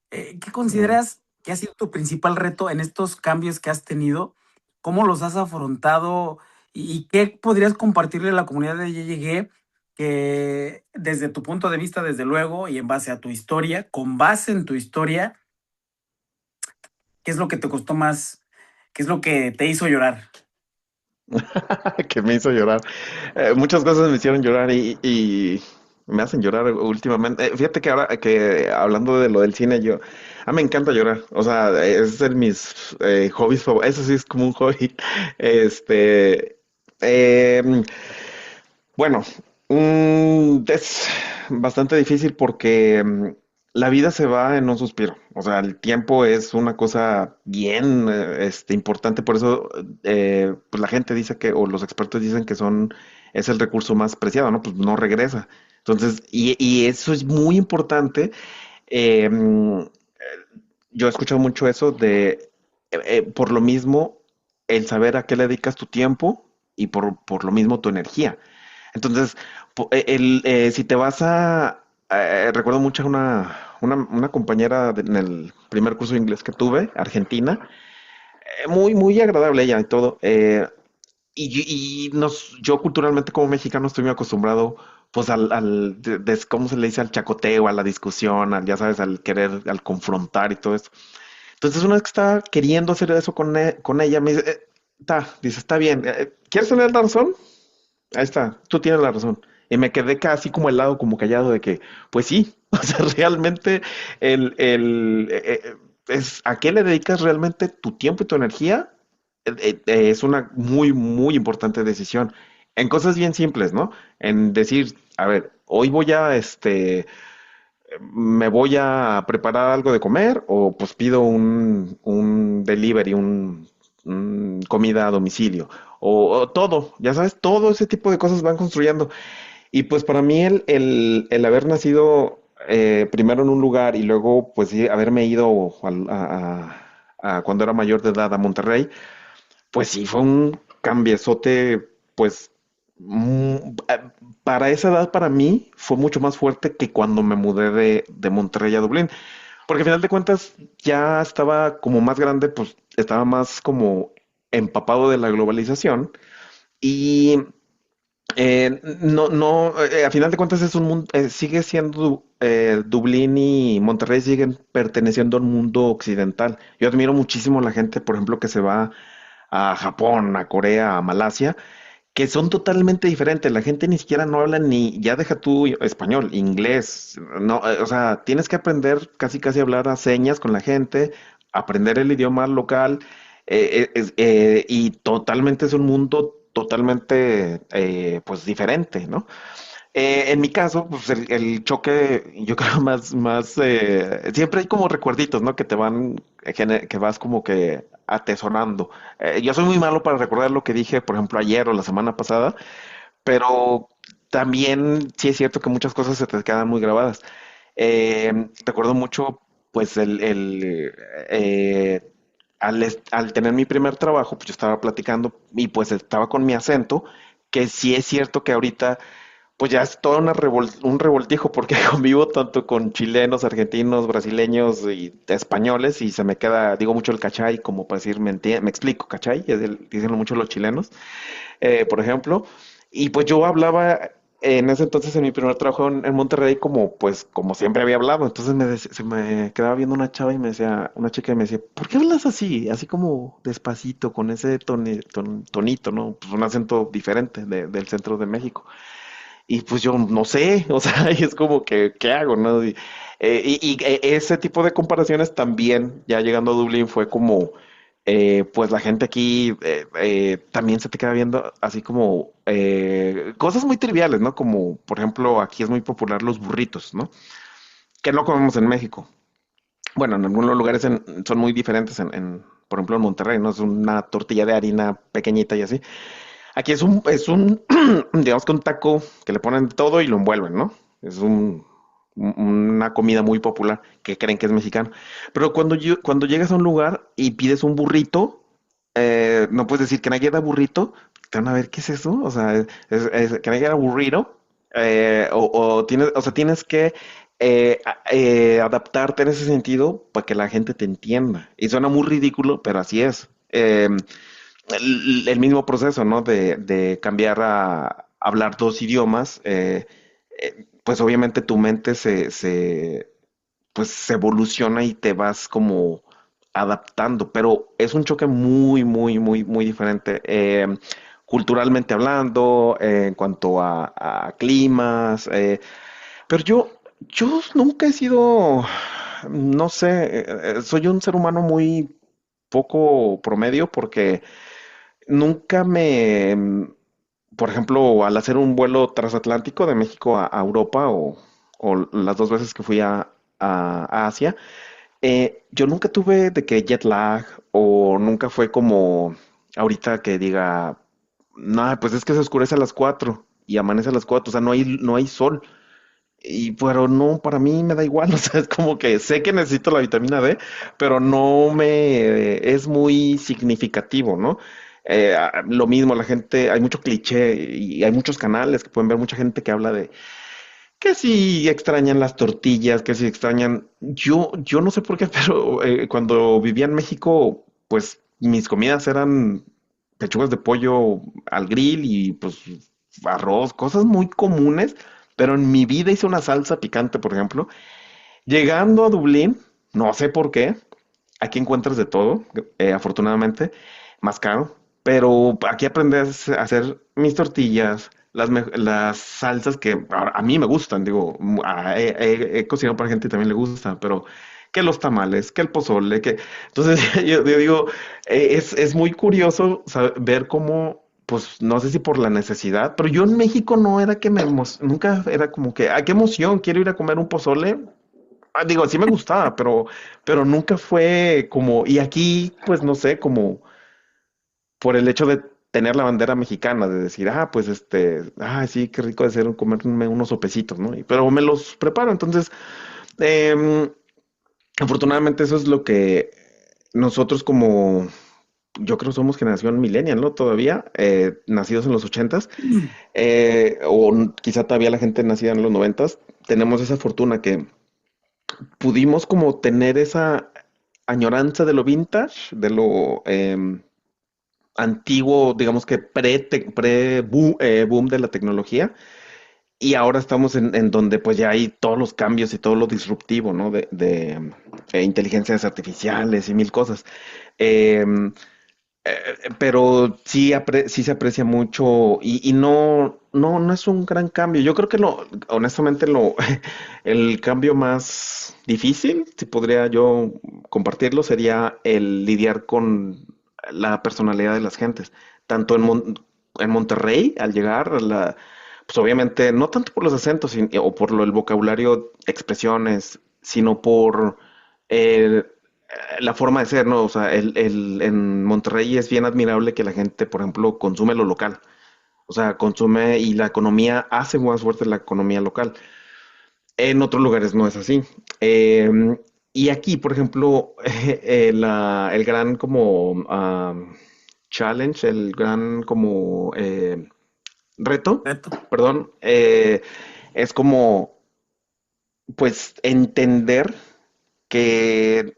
¿Qué
Mm.
consideras que ha sido tu principal reto en estos cambios que has tenido? ¿Cómo los has afrontado? ¿Y qué podrías compartirle a la comunidad de Ya Llegué? que desde tu punto de vista, desde luego, y en base a tu historia, con base en tu historia, ¿qué es lo que te costó más? ¿Qué es lo que te hizo llorar?
que me hizo llorar. Muchas cosas me hicieron llorar y me hacen llorar últimamente. Fíjate que ahora que hablando de lo del cine, me encanta llorar. O sea, es de mis hobbies favoritos. Eso sí es como un hobby. Este, em, bueno, es bastante difícil porque la vida se va en un suspiro. O sea, el tiempo es una cosa bien importante. Por eso, pues la gente dice que, o los expertos dicen que es el recurso más preciado, ¿no? Pues no regresa. Entonces, y eso es muy importante. Yo he escuchado mucho eso por lo mismo, el saber a qué le dedicas tu tiempo y por lo mismo tu energía. Entonces, si te vas recuerdo mucho a una compañera en el primer curso de inglés que tuve, argentina, muy, muy agradable ella y todo. Yo culturalmente como mexicano estoy muy acostumbrado pues ¿cómo se le dice? Al chacoteo, a la discusión, ya sabes, al querer, al confrontar y todo eso. Entonces una vez que estaba queriendo hacer eso con ella, me dice, dice, está bien, ¿quieres tener la razón? Ahí está, tú tienes la razón. Y me quedé casi como helado, como callado de que, pues sí, o sea, realmente ¿a qué le dedicas realmente tu tiempo y tu energía? Es una muy, muy importante decisión. En cosas bien simples, ¿no? En decir, a ver, hoy me voy a preparar algo de comer o pues pido un delivery, comida a domicilio o todo, ya sabes, todo ese tipo de cosas van construyendo. Y pues para mí el haber nacido primero en un lugar y luego pues sí, haberme ido cuando era mayor de edad a Monterrey, pues sí, fue un cambiezote, pues mm, eh, para esa edad para mí fue mucho más fuerte que cuando me mudé de Monterrey a Dublín. Porque al final de cuentas ya estaba como más grande, pues estaba más como empapado de la globalización y no, no, a final de cuentas es un mundo, sigue siendo Dublín y Monterrey siguen perteneciendo al mundo occidental. Yo admiro muchísimo a la gente, por ejemplo, que se va a Japón, a Corea, a Malasia, que son totalmente diferentes. La gente ni siquiera no habla ni, ya deja tú español, inglés, no, o sea, tienes que aprender casi casi a hablar a señas con la gente, aprender el idioma local, y totalmente es un mundo totalmente pues diferente, ¿no? En mi caso, pues el choque, yo creo siempre hay como recuerditos, ¿no? Que te van, que vas como que atesorando. Yo soy muy malo para recordar lo que dije, por ejemplo, ayer o la semana pasada, pero también sí es cierto que muchas cosas se te quedan muy grabadas. Recuerdo mucho, pues, al tener mi primer trabajo, pues yo estaba platicando y pues estaba con mi acento, que sí es cierto que ahorita pues ya es todo un revoltijo porque convivo tanto con chilenos, argentinos, brasileños y españoles y se me queda, digo mucho el cachai como para decir, me explico, cachai, dicen mucho los chilenos, por ejemplo, y pues yo hablaba en ese entonces en mi primer trabajo en Monterrey como pues como siempre había hablado, entonces se me quedaba viendo una chava y me decía, una chica y me decía, ¿por qué hablas así? Así como despacito, con ese tonito, ¿no? Pues un acento diferente del centro de México. Y pues yo no sé, o sea, y es como que, ¿qué hago, no? Ese tipo de comparaciones también, ya llegando a Dublín, fue como, pues la gente aquí también se te queda viendo así como cosas muy triviales, ¿no? Como, por ejemplo, aquí es muy popular los burritos, ¿no? Que no comemos en México. Bueno, en algunos lugares son muy diferentes, por ejemplo, en Monterrey, ¿no? Es una tortilla de harina pequeñita y así. Aquí digamos que un taco que le ponen todo y lo envuelven, ¿no? Es una comida muy popular que creen que es mexicana. Pero cuando llegas a un lugar y pides un burrito, no puedes decir que nadie da burrito, te van a ver qué es eso, o sea, que nadie da burrito, o sea, tienes que adaptarte en ese sentido para que la gente te entienda. Y suena muy ridículo, pero así es. El mismo proceso, ¿no? De cambiar hablar dos idiomas, pues obviamente tu mente pues se evoluciona y te vas como adaptando, pero es un choque muy, muy, muy, muy diferente. Culturalmente hablando, en cuanto a climas, pero yo nunca he sido, no sé, soy un ser humano muy poco promedio porque nunca por ejemplo, al hacer un vuelo transatlántico de México a Europa o las dos veces que fui a Asia, yo nunca tuve de que jet lag o nunca fue como ahorita que diga, no, pues es que se oscurece a las 4 y amanece a las 4, o sea, no hay sol. Y pero no, para mí me da igual, o sea, es como que sé que necesito la vitamina D, pero no me es muy significativo, ¿no? Lo mismo, la gente, hay mucho cliché y hay muchos canales que pueden ver mucha gente que habla de que si extrañan las tortillas, que si extrañan. Yo no sé por qué, pero cuando vivía en México, pues mis comidas eran pechugas de pollo al grill y pues arroz, cosas muy comunes, pero en mi vida hice una salsa picante, por ejemplo. Llegando a Dublín, no sé por qué, aquí encuentras de todo, afortunadamente, más caro, pero aquí aprendí a hacer mis tortillas, las salsas que a mí me gustan, digo, he cocinado para gente y también le gusta, pero que los tamales, que el pozole, que... Entonces yo digo, es muy curioso ver cómo, pues no sé si por la necesidad, pero yo en México no era que nunca era como que, ¡ay, qué emoción! Quiero ir a comer un pozole. Digo, sí me gustaba, pero nunca fue como, y aquí, pues no sé, como por el hecho de tener la bandera mexicana, de decir, pues sí, qué rico de ser comerme unos sopecitos, ¿no? Pero me los preparo, entonces, em, afortunadamente eso es lo que nosotros como, yo creo somos generación millennial, ¿no? Todavía, nacidos en los ochentas, quizá todavía la gente nacida en los noventas, tenemos esa fortuna que pudimos como tener esa añoranza de lo vintage, de lo antiguo, digamos que boom de la tecnología, y ahora estamos en donde pues ya hay todos los cambios y todo lo disruptivo, ¿no? De inteligencias artificiales y mil cosas. Em, pero sí, sí se aprecia mucho y no es un gran cambio. Yo creo que honestamente, el cambio más difícil, si podría yo compartirlo, sería el lidiar con la personalidad de las gentes. Tanto en Monterrey, al llegar, pues obviamente, no tanto por los acentos o por el vocabulario, expresiones, sino por la forma de ser, ¿no? O sea, en Monterrey es bien admirable que la gente, por ejemplo, consume lo local. O sea, consume y la economía hace más fuerte la economía local. En otros lugares no es así. Y aquí, por ejemplo, el gran como challenge, el gran como reto,
Reto.
perdón, es como, pues, entender que,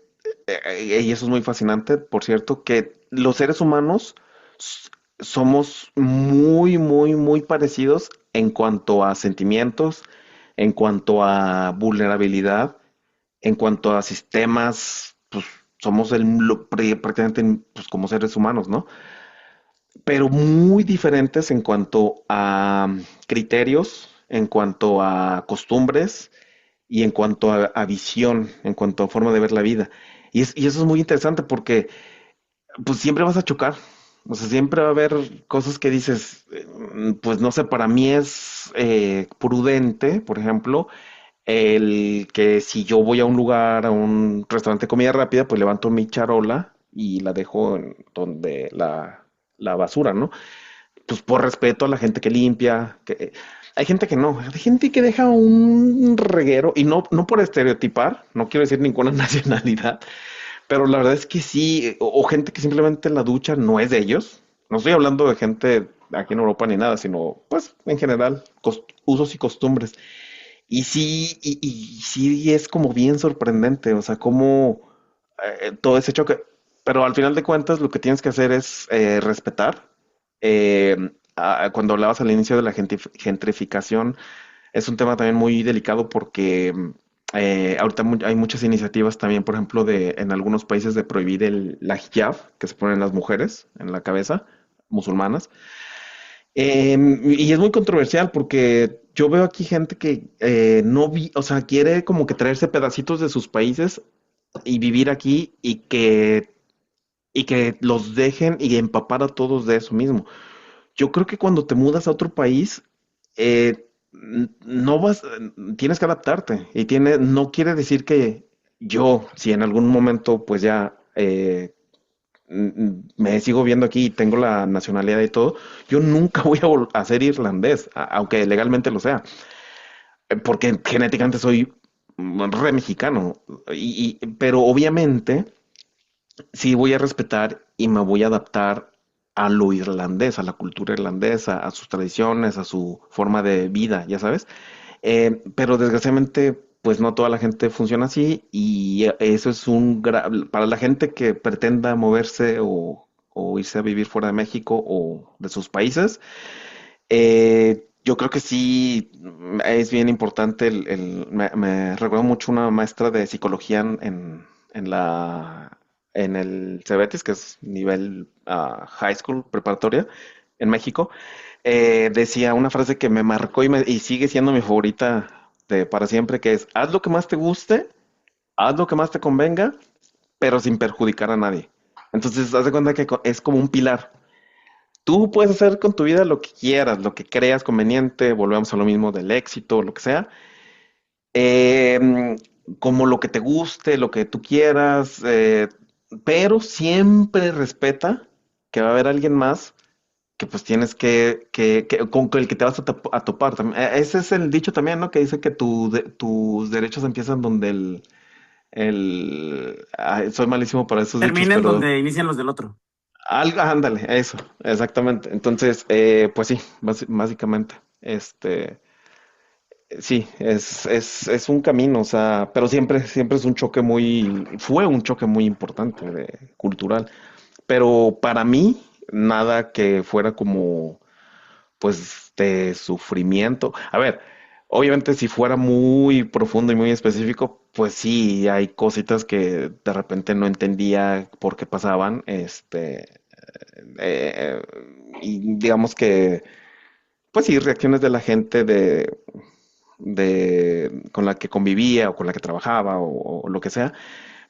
y eso es muy fascinante, por cierto, que los seres humanos s- somos muy, muy, muy parecidos en cuanto a sentimientos, en cuanto a vulnerabilidad, en cuanto a sistemas, pues somos prácticamente pues, como seres humanos, ¿no? Pero muy diferentes en cuanto a criterios, en cuanto a costumbres y en cuanto a visión, en cuanto a forma de ver la vida. Y eso es muy interesante porque pues siempre vas a chocar. O sea, siempre va a haber cosas que dices, pues no sé, para mí es prudente, por ejemplo, el que si yo voy a un lugar, a un restaurante de comida rápida, pues levanto mi charola y la dejo en donde la basura, ¿no? Pues por respeto a la gente que limpia, que hay gente que no, hay gente que deja un reguero y no por estereotipar, no quiero decir ninguna nacionalidad, pero la verdad es que sí, o gente que simplemente la ducha no es de ellos. No estoy hablando de gente aquí en Europa ni nada, sino pues en general, usos y costumbres. Y sí, y sí es como bien sorprendente, o sea, cómo todo ese choque. Pero al final de cuentas lo que tienes que hacer es respetar. cuando hablabas al inicio de la gentrificación, es un tema también muy delicado porque ahorita hay muchas iniciativas también, por ejemplo, en algunos países de prohibir la hijab que se ponen las mujeres en la cabeza, musulmanas. Y es muy controversial porque yo veo aquí gente que no vi, o sea, quiere como que traerse pedacitos de sus países y vivir aquí y que los dejen y empapar a todos de eso mismo. Yo creo que cuando te mudas a otro país, no vas, tienes que adaptarte y no quiere decir que yo, si en algún momento pues ya me sigo viendo aquí y tengo la nacionalidad y todo, yo nunca voy a ser irlandés, aunque legalmente lo sea, porque genéticamente soy re mexicano, pero obviamente sí voy a respetar y me voy a adaptar a lo irlandés, a la cultura irlandesa, a sus tradiciones, a su forma de vida, ya sabes. Pero desgraciadamente, pues no toda la gente funciona así y eso es para la gente que pretenda moverse o irse a vivir fuera de México o de sus países, yo creo que sí es bien importante me recuerdo mucho una maestra de psicología en el Cebetis, que es nivel high school, preparatoria, en México. Decía una frase que me marcó y sigue siendo mi favorita para siempre, que es, haz lo que más te guste, haz lo que más te convenga, pero sin perjudicar a nadie. Entonces, haz de cuenta que es como un pilar. Tú puedes hacer con tu vida lo que quieras, lo que creas conveniente, volvemos a lo mismo del éxito, lo que sea, eh, como lo que te guste, lo que tú quieras, pero siempre respeta que va a haber alguien más que pues tienes con el que te vas a topar también. Ese es el dicho también, ¿no? Que dice que tus derechos empiezan donde soy malísimo para esos dichos,
Terminen
pero
donde inician los del otro.
algo, ándale, eso, exactamente. Entonces, pues sí, básicamente, sí, es un camino, o sea, pero siempre es un choque fue un choque muy importante cultural. Pero para mí, nada que fuera como pues de sufrimiento. A ver, obviamente si fuera muy profundo y muy específico, pues sí, hay cositas que de repente no entendía por qué pasaban, eh, y digamos que, pues sí, reacciones de la gente con la que convivía o con la que trabajaba o lo que sea,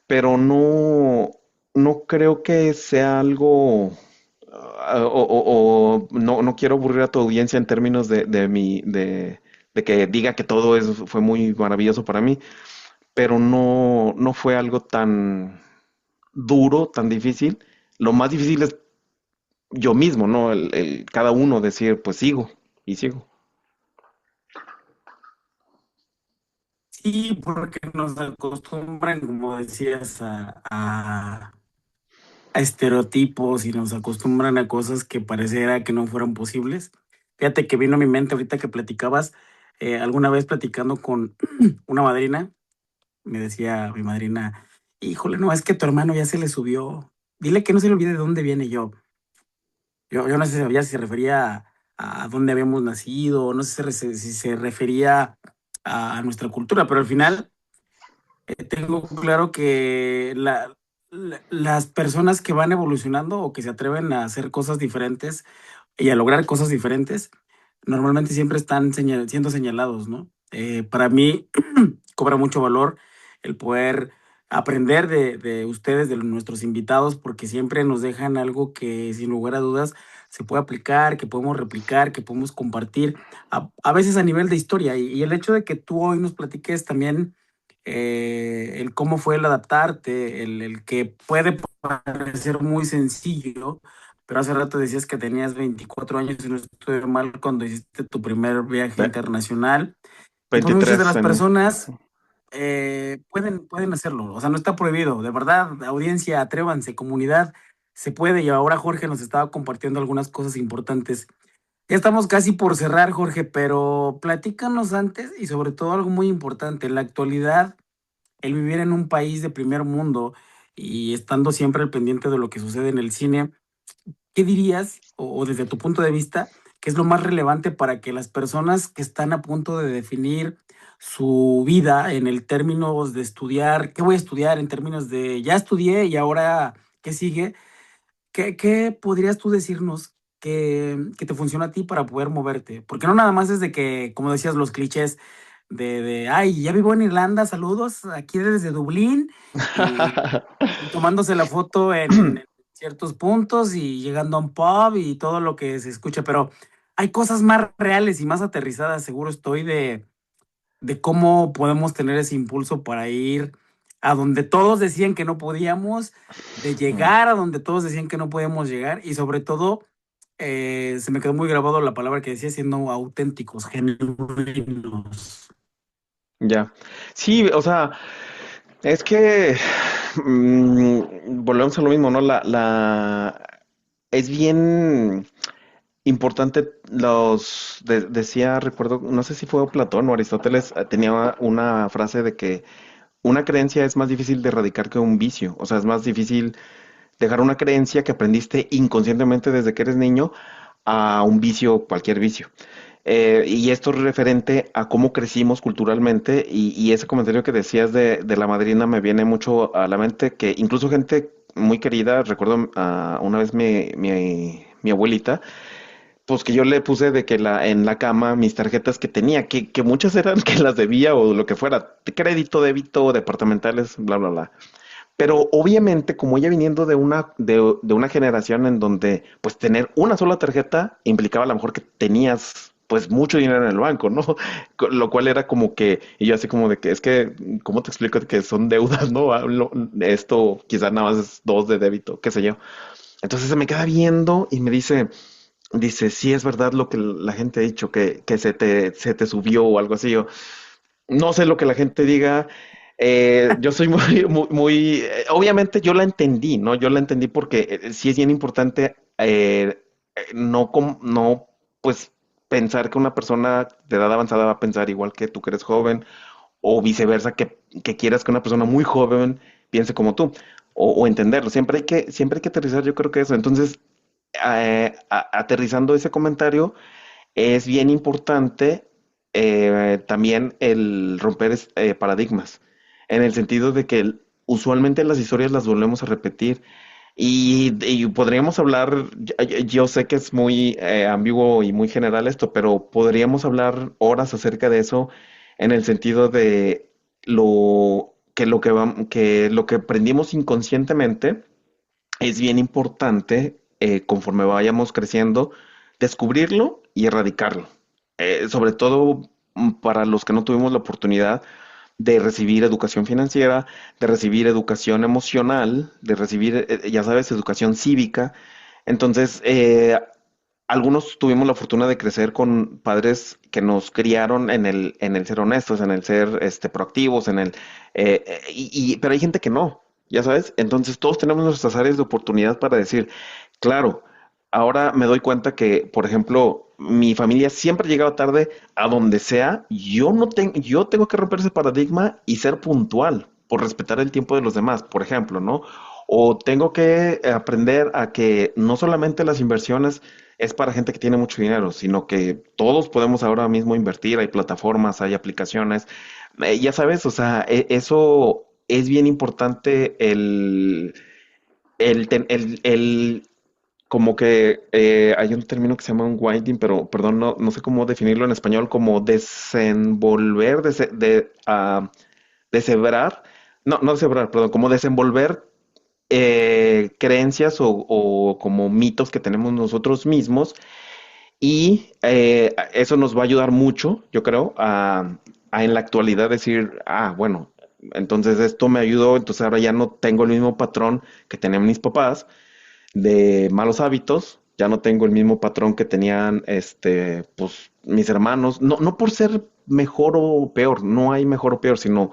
pero no creo que sea algo no quiero aburrir a tu audiencia en términos de que diga que fue muy maravilloso para mí, pero no fue algo tan duro, tan difícil. Lo más difícil es yo mismo, ¿no? Cada uno decir, pues sigo y sigo.
Sí, porque nos acostumbran, como decías, a estereotipos y nos acostumbran a cosas que pareciera que no fueran posibles. Fíjate que vino a mi mente ahorita que platicabas, alguna vez platicando con una madrina, me decía mi madrina, híjole, no, es que tu hermano ya se le subió, dile que no se le olvide de dónde viene yo no sé si sabía si se refería a dónde habíamos nacido, no sé si se refería a nuestra cultura, pero al final tengo claro que las personas que van evolucionando o que se atreven a hacer cosas diferentes y a lograr cosas diferentes, normalmente siempre están siendo señalados, ¿no? Para mí cobra mucho valor el poder aprender de ustedes, de nuestros invitados, porque siempre nos dejan algo que sin lugar a dudas se puede aplicar, que podemos replicar, que podemos compartir, a veces a nivel de historia. Y el hecho de que tú hoy nos platiques también el cómo fue el adaptarte, el que puede parecer muy sencillo, pero hace rato decías que tenías 24 años y no estoy mal cuando hiciste tu primer viaje
Ve-
internacional. Y pues muchas de
23
las
en...
personas pueden hacerlo. O sea, no está prohibido. De verdad, audiencia, atrévanse, comunidad, se puede. Y ahora Jorge nos estaba compartiendo algunas cosas importantes. Ya estamos casi por cerrar, Jorge, pero platícanos antes y sobre todo algo muy importante. En la actualidad, el vivir en un país de primer mundo y estando siempre al pendiente de lo que sucede en el cine, ¿qué dirías, o desde tu punto de vista, ¿qué es lo más relevante para que las personas que están a punto de definir su vida en el términos de estudiar, qué voy a estudiar en términos de ya estudié y ahora qué sigue? ¿Qué podrías tú decirnos que te funciona a ti para poder moverte? Porque no nada más es de que, como decías, los clichés ay, ya vivo en Irlanda, saludos, aquí desde Dublín, y, y tomándose la foto en ciertos puntos y llegando a un pub y todo lo que se escucha, pero hay cosas más reales y más aterrizadas, seguro estoy, de cómo podemos tener ese impulso para ir a donde todos decían que no podíamos, de
Mm.
llegar a donde todos decían que no podíamos llegar y sobre todo se me quedó muy grabado la palabra que decía siendo auténticos, genuinos.
Ya. Sí, o sea, es que volvemos a lo mismo, ¿no? Es bien importante decía, recuerdo, no sé si fue Platón o Aristóteles, tenía una frase de que una creencia es más difícil de erradicar que un vicio. O sea, es más difícil dejar una creencia que aprendiste inconscientemente desde que eres niño a un vicio, cualquier vicio. Y esto es referente a cómo crecimos culturalmente y ese comentario que decías de la madrina me viene mucho a la mente que incluso gente muy querida, recuerdo una vez mi abuelita, pues que yo le puse de que en la cama mis tarjetas que tenía, que muchas eran que las debía o lo que fuera, de crédito, débito, departamentales, bla, bla, bla. Pero obviamente, como ella viniendo de una generación en donde pues tener una sola tarjeta implicaba a lo mejor que tenías pues mucho dinero en el banco, ¿no? Lo cual era como que, y yo así como de que es que, ¿cómo te explico que son deudas, ¿no? Esto quizás nada más es dos de débito, qué sé yo. Entonces se me queda viendo y me dice, sí es verdad lo que la gente ha dicho, que se te subió o algo así. Yo, no sé lo que la gente diga. Yo soy obviamente yo la entendí, ¿no? Yo la entendí porque sí es bien importante no, pues, pensar que una persona de edad avanzada va a pensar igual que tú que eres joven, o viceversa, que quieras que una persona muy joven piense como tú, o entenderlo. Siempre hay que aterrizar, yo creo que eso. Entonces, aterrizando ese comentario, es bien importante también el romper paradigmas, en el sentido de que usualmente las historias las volvemos a repetir y podríamos hablar, yo sé que es muy ambiguo y muy general esto, pero podríamos hablar horas acerca de eso en el sentido de que lo que aprendimos inconscientemente es bien importante, conforme vayamos creciendo, descubrirlo y erradicarlo. Sobre todo para los que no tuvimos la oportunidad de recibir educación financiera, de recibir educación emocional, de recibir, ya sabes, educación cívica. Entonces, algunos tuvimos la fortuna de crecer con padres que nos criaron en el ser honestos, en el ser proactivos, pero hay gente que no, ya sabes. Entonces todos tenemos nuestras áreas de oportunidad para decir, claro, ahora me doy cuenta que, por ejemplo, mi familia siempre ha llegado tarde a donde sea. Yo tengo que romper ese paradigma y ser puntual por respetar el tiempo de los demás, por ejemplo, ¿no? O tengo que aprender a que no solamente las inversiones es para gente que tiene mucho dinero, sino que todos podemos ahora mismo invertir, hay plataformas, hay aplicaciones, ya sabes, o sea, eso es bien importante como que hay un término que se llama unwinding, pero perdón, no sé cómo definirlo en español, como desenvolver, deshebrar, no deshebrar, perdón, como desenvolver creencias o como mitos que tenemos nosotros mismos y eso nos va a ayudar mucho, yo creo, a en la actualidad decir, bueno, entonces esto me ayudó, entonces ahora ya no tengo el mismo patrón que tenían mis papás de malos hábitos, ya no tengo el mismo patrón que tenían, pues, mis hermanos, no por ser mejor o peor, no hay mejor o peor, sino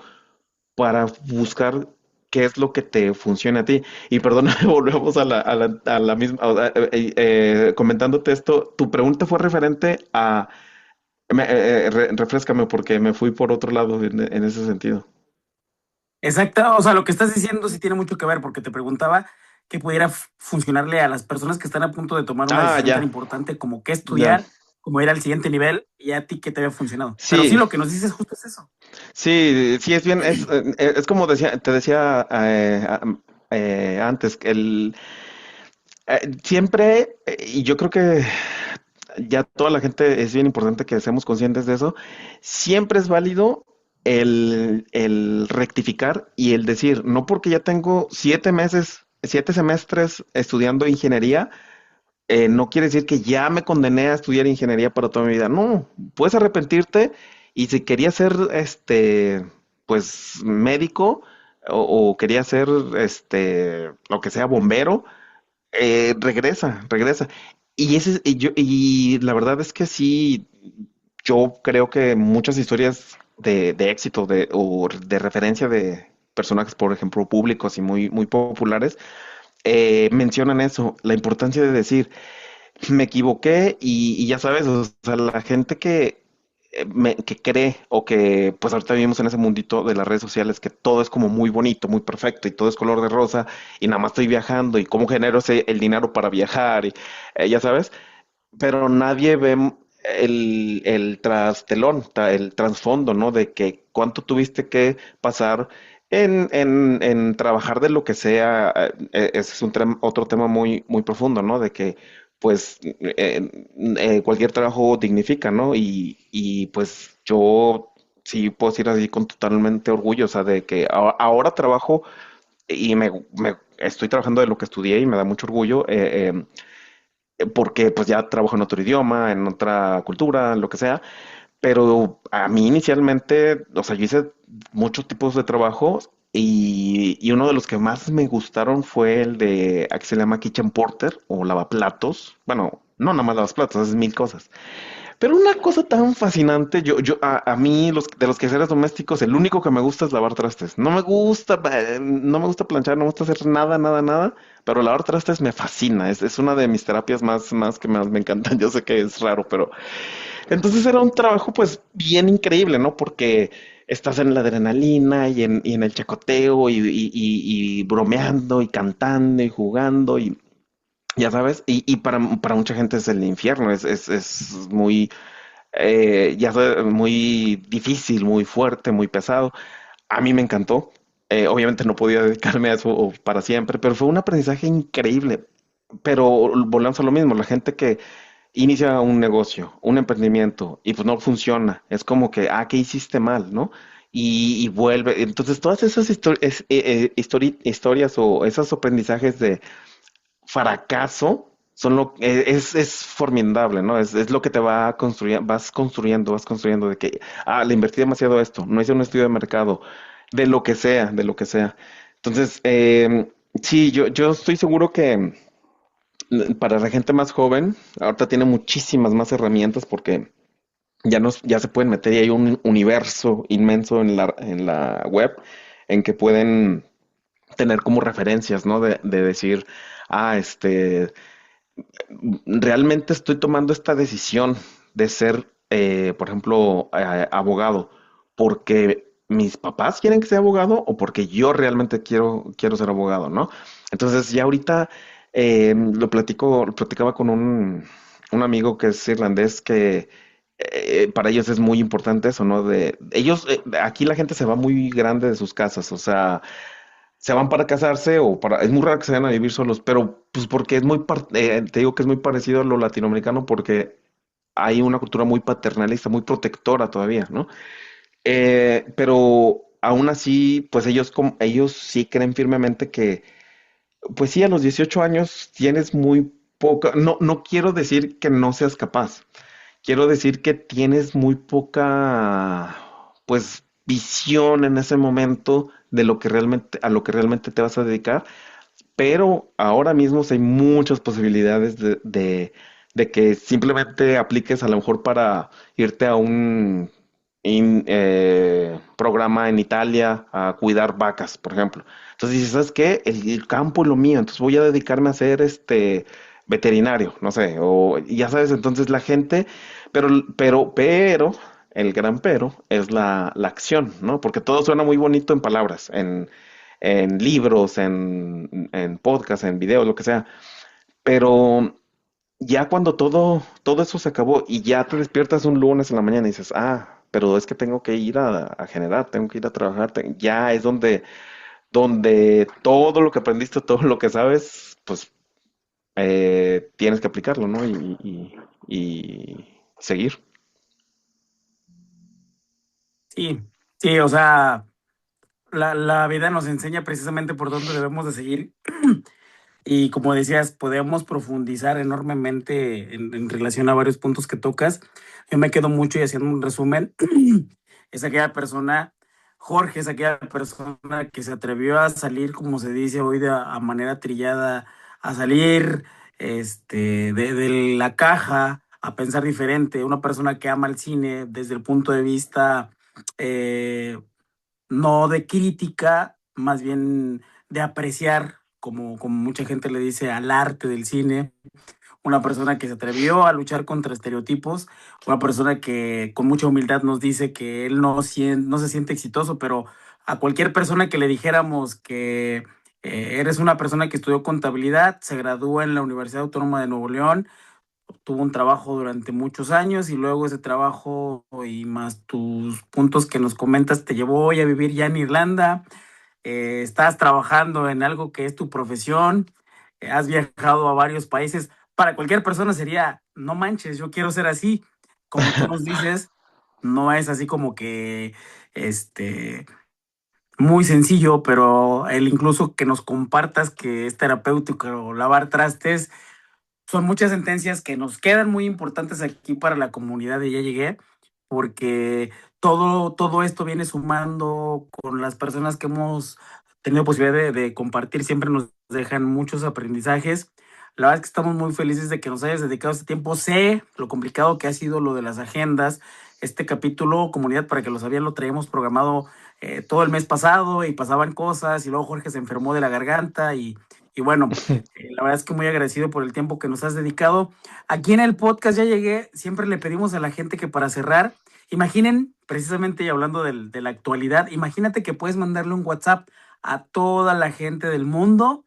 para buscar qué es lo que te funciona a ti. Y perdóname, volvemos a la misma, comentándote esto, tu pregunta fue referente a, refréscame porque me fui por otro lado en ese sentido.
Exacto, o sea, lo que estás diciendo sí tiene mucho que ver, porque te preguntaba que pudiera funcionarle a las personas que están a punto de tomar una decisión tan
Ya,
importante como qué
ya.
estudiar como ir al siguiente nivel y a ti que te había funcionado. Pero sí,
Sí,
lo que nos dices justo es eso.
sí, sí, es bien, es como decía, te decía antes, que siempre, y yo creo que ya toda la gente es bien importante que seamos conscientes de eso, siempre es válido el rectificar y el decir, no porque ya tengo 7 meses, 7 semestres estudiando ingeniería, no quiere decir que ya me condené a estudiar ingeniería para toda mi vida. No, puedes arrepentirte y si querías ser, pues, médico o querías ser, lo que sea, bombero, regresa, regresa. Y la verdad es que sí, yo creo que muchas historias de éxito o de referencia de personajes, por ejemplo, públicos y muy, muy populares, mencionan eso, la importancia de decir, me equivoqué y ya sabes, o sea, la gente que cree o que pues ahorita vivimos en ese mundito de las redes sociales que todo es como muy bonito, muy perfecto y todo es color de rosa y nada más estoy viajando y cómo genero el dinero para viajar y ya sabes, pero nadie ve el trastelón, el trasfondo, ¿no? De que cuánto tuviste que pasar en trabajar de lo que sea. Ese es otro tema muy, muy profundo, ¿no? De que, pues, cualquier trabajo dignifica, ¿no? Y pues yo sí puedo decir así con totalmente orgullo, o sea, de que ahora trabajo y estoy trabajando de lo que estudié y me da mucho orgullo. Porque pues ya trabajo en otro idioma, en otra cultura, lo que sea, pero a mí inicialmente, o sea, yo hice muchos tipos de trabajos y uno de los que más me gustaron fue el de, aquí se llama Kitchen Porter o lavaplatos, bueno, no nada más lavaplatos, es mil cosas. Pero una cosa tan fascinante, a mí de los quehaceres domésticos, el único que me gusta es lavar trastes. No me gusta planchar, no me gusta hacer nada, nada, nada, pero lavar trastes me fascina. Es una de mis terapias más que más me encantan. Yo sé que es raro, pero entonces era un trabajo pues bien increíble, ¿no? Porque estás en la adrenalina y en el chacoteo y bromeando y cantando y jugando y ya sabes, y para mucha gente es el infierno, es muy ya fue muy difícil, muy fuerte, muy pesado. A mí me encantó. Obviamente no podía dedicarme a eso para siempre, pero fue un aprendizaje increíble. Pero volvemos a lo mismo, la gente que inicia un negocio, un emprendimiento, y pues no funciona, es como que, ¿qué hiciste mal, no? Y vuelve. Entonces, todas esas historias o esos aprendizajes de fracaso es formidable, ¿no? Es lo que te va construyendo, vas construyendo de que, le invertí demasiado a esto, no hice un estudio de mercado, de lo que sea, de lo que sea. Entonces, sí, yo estoy seguro que para la gente más joven, ahorita tiene muchísimas más herramientas porque ya se pueden meter y hay un universo inmenso en la web en que pueden tener como referencias, ¿no? De decir, realmente estoy tomando esta decisión de ser, por ejemplo, abogado, porque mis papás quieren que sea abogado o porque yo realmente quiero ser abogado, ¿no? Entonces, ya ahorita lo platicaba con un amigo que es irlandés que para ellos es muy importante eso, ¿no? Aquí la gente se va muy grande de sus casas, o sea, se van para casarse es muy raro que se vayan a vivir solos, pero pues porque te digo que es muy parecido a lo latinoamericano porque hay una cultura muy paternalista, muy protectora todavía, ¿no? Pero aún así, pues ellos sí creen firmemente que, pues sí, a los 18 años tienes muy poca, no quiero decir que no seas capaz, quiero decir que tienes muy poca, pues, visión en ese momento de a lo que realmente te vas a dedicar, pero ahora mismo sí hay muchas posibilidades de que simplemente apliques a lo mejor para irte a un programa en Italia a cuidar vacas, por ejemplo. Entonces dices, ¿sabes qué? El campo es lo mío, entonces voy a dedicarme a ser veterinario, no sé, o ya sabes, entonces la gente, pero, el gran pero es la acción, ¿no? Porque todo suena muy bonito en palabras, en libros, en podcasts, en videos, lo que sea. Pero ya cuando todo eso se acabó y ya te despiertas un lunes en la mañana y dices, ah, pero es que tengo que ir a generar, tengo que ir a trabajar, ya es donde todo lo que aprendiste, todo lo que sabes, pues tienes que aplicarlo, ¿no? Y seguir.
Sí, sí, o sea, la vida nos enseña precisamente por dónde debemos de seguir. Y como decías, podemos profundizar enormemente en relación a varios puntos que tocas. Yo me quedo mucho y haciendo un resumen, es aquella persona, Jorge es aquella persona que se atrevió a salir, como se dice hoy, a manera trillada, a salir de la caja, a pensar diferente, una persona que ama el cine desde el punto de vista eh, no de crítica, más bien de apreciar, como mucha gente le dice, al arte del cine, una persona que se atrevió a luchar contra estereotipos, una persona que con mucha humildad nos dice que él no se siente exitoso, pero a cualquier persona que le dijéramos que eres una persona que estudió contabilidad, se graduó en la Universidad Autónoma de Nuevo León, tuvo un trabajo durante muchos años y luego ese trabajo y más tus puntos que nos comentas te llevó hoy a vivir ya en Irlanda, estás trabajando en algo que es tu profesión, has viajado a varios países. Para cualquier persona sería, no manches, yo quiero ser así. Como tú nos dices, no es así como que este muy sencillo, pero el incluso que nos compartas que es terapéutico lavar trastes, son muchas sentencias que nos quedan muy importantes aquí para la comunidad de Ya Llegué, porque todo esto viene sumando con las personas que hemos tenido posibilidad de compartir, siempre nos dejan muchos aprendizajes. La verdad es que estamos muy felices de que nos hayas dedicado este tiempo. Sé lo complicado que ha sido lo de las agendas. Este capítulo, comunidad, para que lo sabían, lo traíamos programado todo el mes pasado y pasaban cosas y luego Jorge se enfermó de la garganta y bueno, la verdad es que muy agradecido por el tiempo que nos has dedicado. Aquí en el podcast Ya Llegué, siempre le pedimos a la gente que para cerrar, imaginen, precisamente y hablando de la actualidad, imagínate que puedes mandarle un WhatsApp a toda la gente del mundo,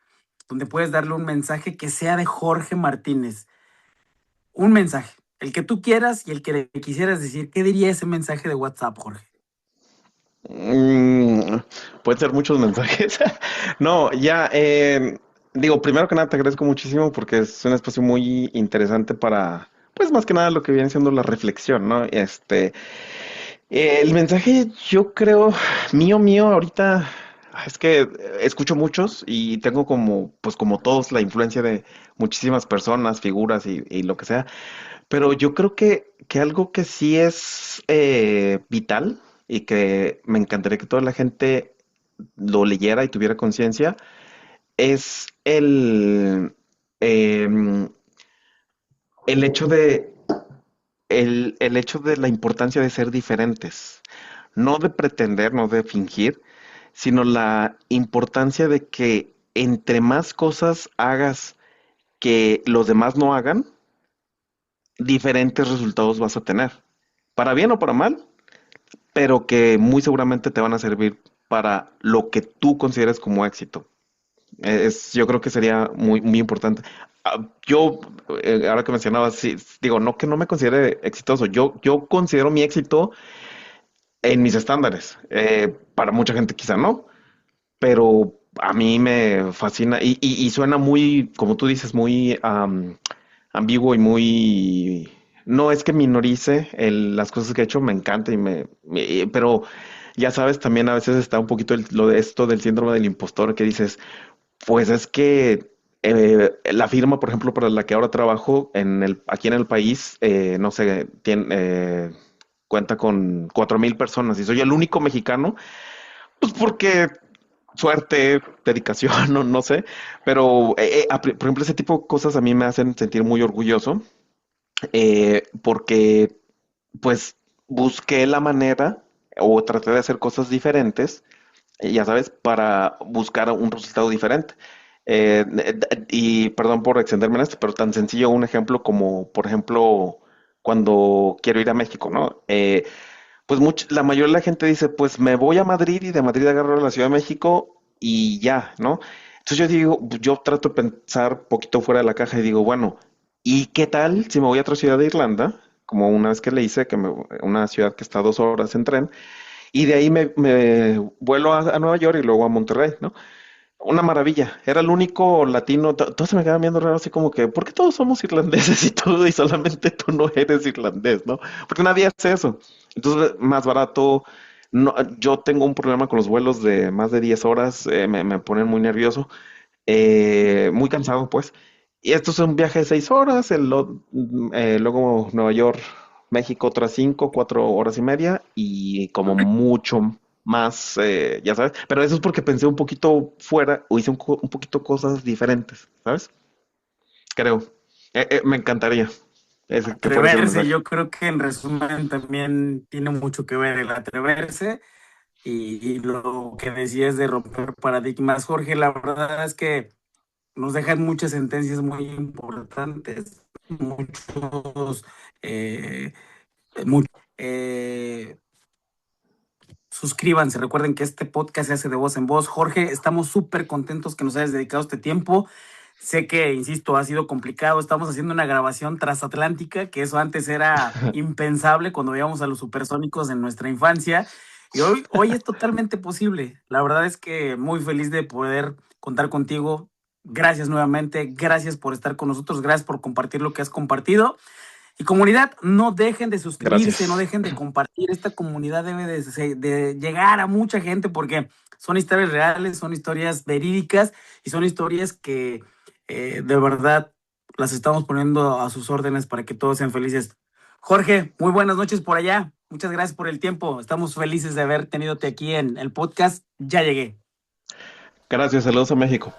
donde puedes darle un mensaje que sea de Jorge Martínez. Un mensaje, el que tú quieras y el que le quisieras decir. ¿Qué diría ese mensaje de WhatsApp, Jorge?
Mm, pueden ser muchos mensajes. No, ya, digo, primero que nada te agradezco muchísimo porque es un espacio muy interesante para, pues más que nada lo que viene siendo la reflexión, ¿no? El mensaje, yo creo, mío, ahorita, es que escucho muchos y tengo como, pues como todos, la influencia de muchísimas personas, figuras y lo que sea, pero yo creo que algo que sí es vital y que me encantaría que toda la gente lo leyera y tuviera conciencia, es em, el hecho el hecho de la importancia de ser diferentes, no de pretender, no de fingir, sino la importancia de que entre más cosas hagas que los demás no hagan, diferentes resultados vas a tener, para bien o para mal, pero que muy seguramente te van a servir para lo que tú consideres como éxito. Yo creo que sería muy importante. Yo, ahora que mencionabas, sí, digo, no que no me considere exitoso, yo considero mi éxito en mis estándares. Para mucha gente quizá no, pero a mí me fascina y suena muy, como tú dices, muy ambiguo y muy... No es que minorice las cosas que he hecho, me encanta pero ya sabes, también a veces está un poquito lo de esto del síndrome del impostor que dices, pues es que la firma, por ejemplo, para la que ahora trabajo aquí en el país, no sé, cuenta con 4,000 personas y soy el único mexicano, pues porque suerte, dedicación, no sé, pero por ejemplo, ese tipo de cosas a mí me hacen sentir muy orgulloso porque pues busqué la manera o traté de hacer cosas diferentes, ya sabes, para buscar un resultado diferente. Y perdón por extenderme en esto, pero tan sencillo un ejemplo como, por ejemplo, cuando quiero ir a México, ¿no? Pues la mayoría de la gente dice, pues me voy a Madrid y de Madrid agarro a la Ciudad de México y ya, ¿no? Entonces yo digo, yo trato de pensar un poquito fuera de la caja y digo, bueno, ¿Y qué tal si me voy a otra ciudad de Irlanda? Como una vez que le hice, una ciudad que está a 2 horas en tren, y de ahí me vuelo a Nueva York y luego a Monterrey, ¿no? Una maravilla. Era el único latino. Todos se me quedaban viendo raro, así como que, ¿por qué todos somos irlandeses y todo, y solamente tú no eres irlandés, ¿no? Porque nadie hace eso. Entonces, más barato. No, yo tengo un problema con los vuelos de más de 10 horas, me ponen muy nervioso, muy cansado, pues. Y esto es un viaje de 6 horas, luego Nueva York, México, otras 5, 4 horas y media, y como mucho más, ya sabes. Pero eso es porque pensé un poquito fuera o hice un poquito cosas diferentes, ¿sabes? Creo. Me encantaría que fuera ese el
Atreverse,
mensaje.
yo creo que en resumen también tiene mucho que ver el atreverse y lo que decías de romper paradigmas. Jorge, la verdad es que nos dejan muchas sentencias muy importantes, muchos, eh, mu- eh, suscríbanse, recuerden que este podcast se hace de voz en voz. Jorge, estamos súper contentos que nos hayas dedicado este tiempo. Sé que, insisto, ha sido complicado. Estamos haciendo una grabación transatlántica, que eso antes era impensable cuando veíamos a los supersónicos en nuestra infancia. Y hoy es totalmente posible. La verdad es que muy feliz de poder contar contigo. Gracias nuevamente. Gracias por estar con nosotros. Gracias por compartir lo que has compartido. Y comunidad, no dejen de suscribirse, no
Gracias.
dejen de compartir. Esta comunidad debe de llegar a mucha gente porque son historias reales, son historias verídicas y son historias que de verdad las estamos poniendo a sus órdenes para que todos sean felices. Jorge, muy buenas noches por allá. Muchas gracias por el tiempo. Estamos felices de haber tenidote aquí en el podcast. Ya llegué.
Gracias, saludos a México.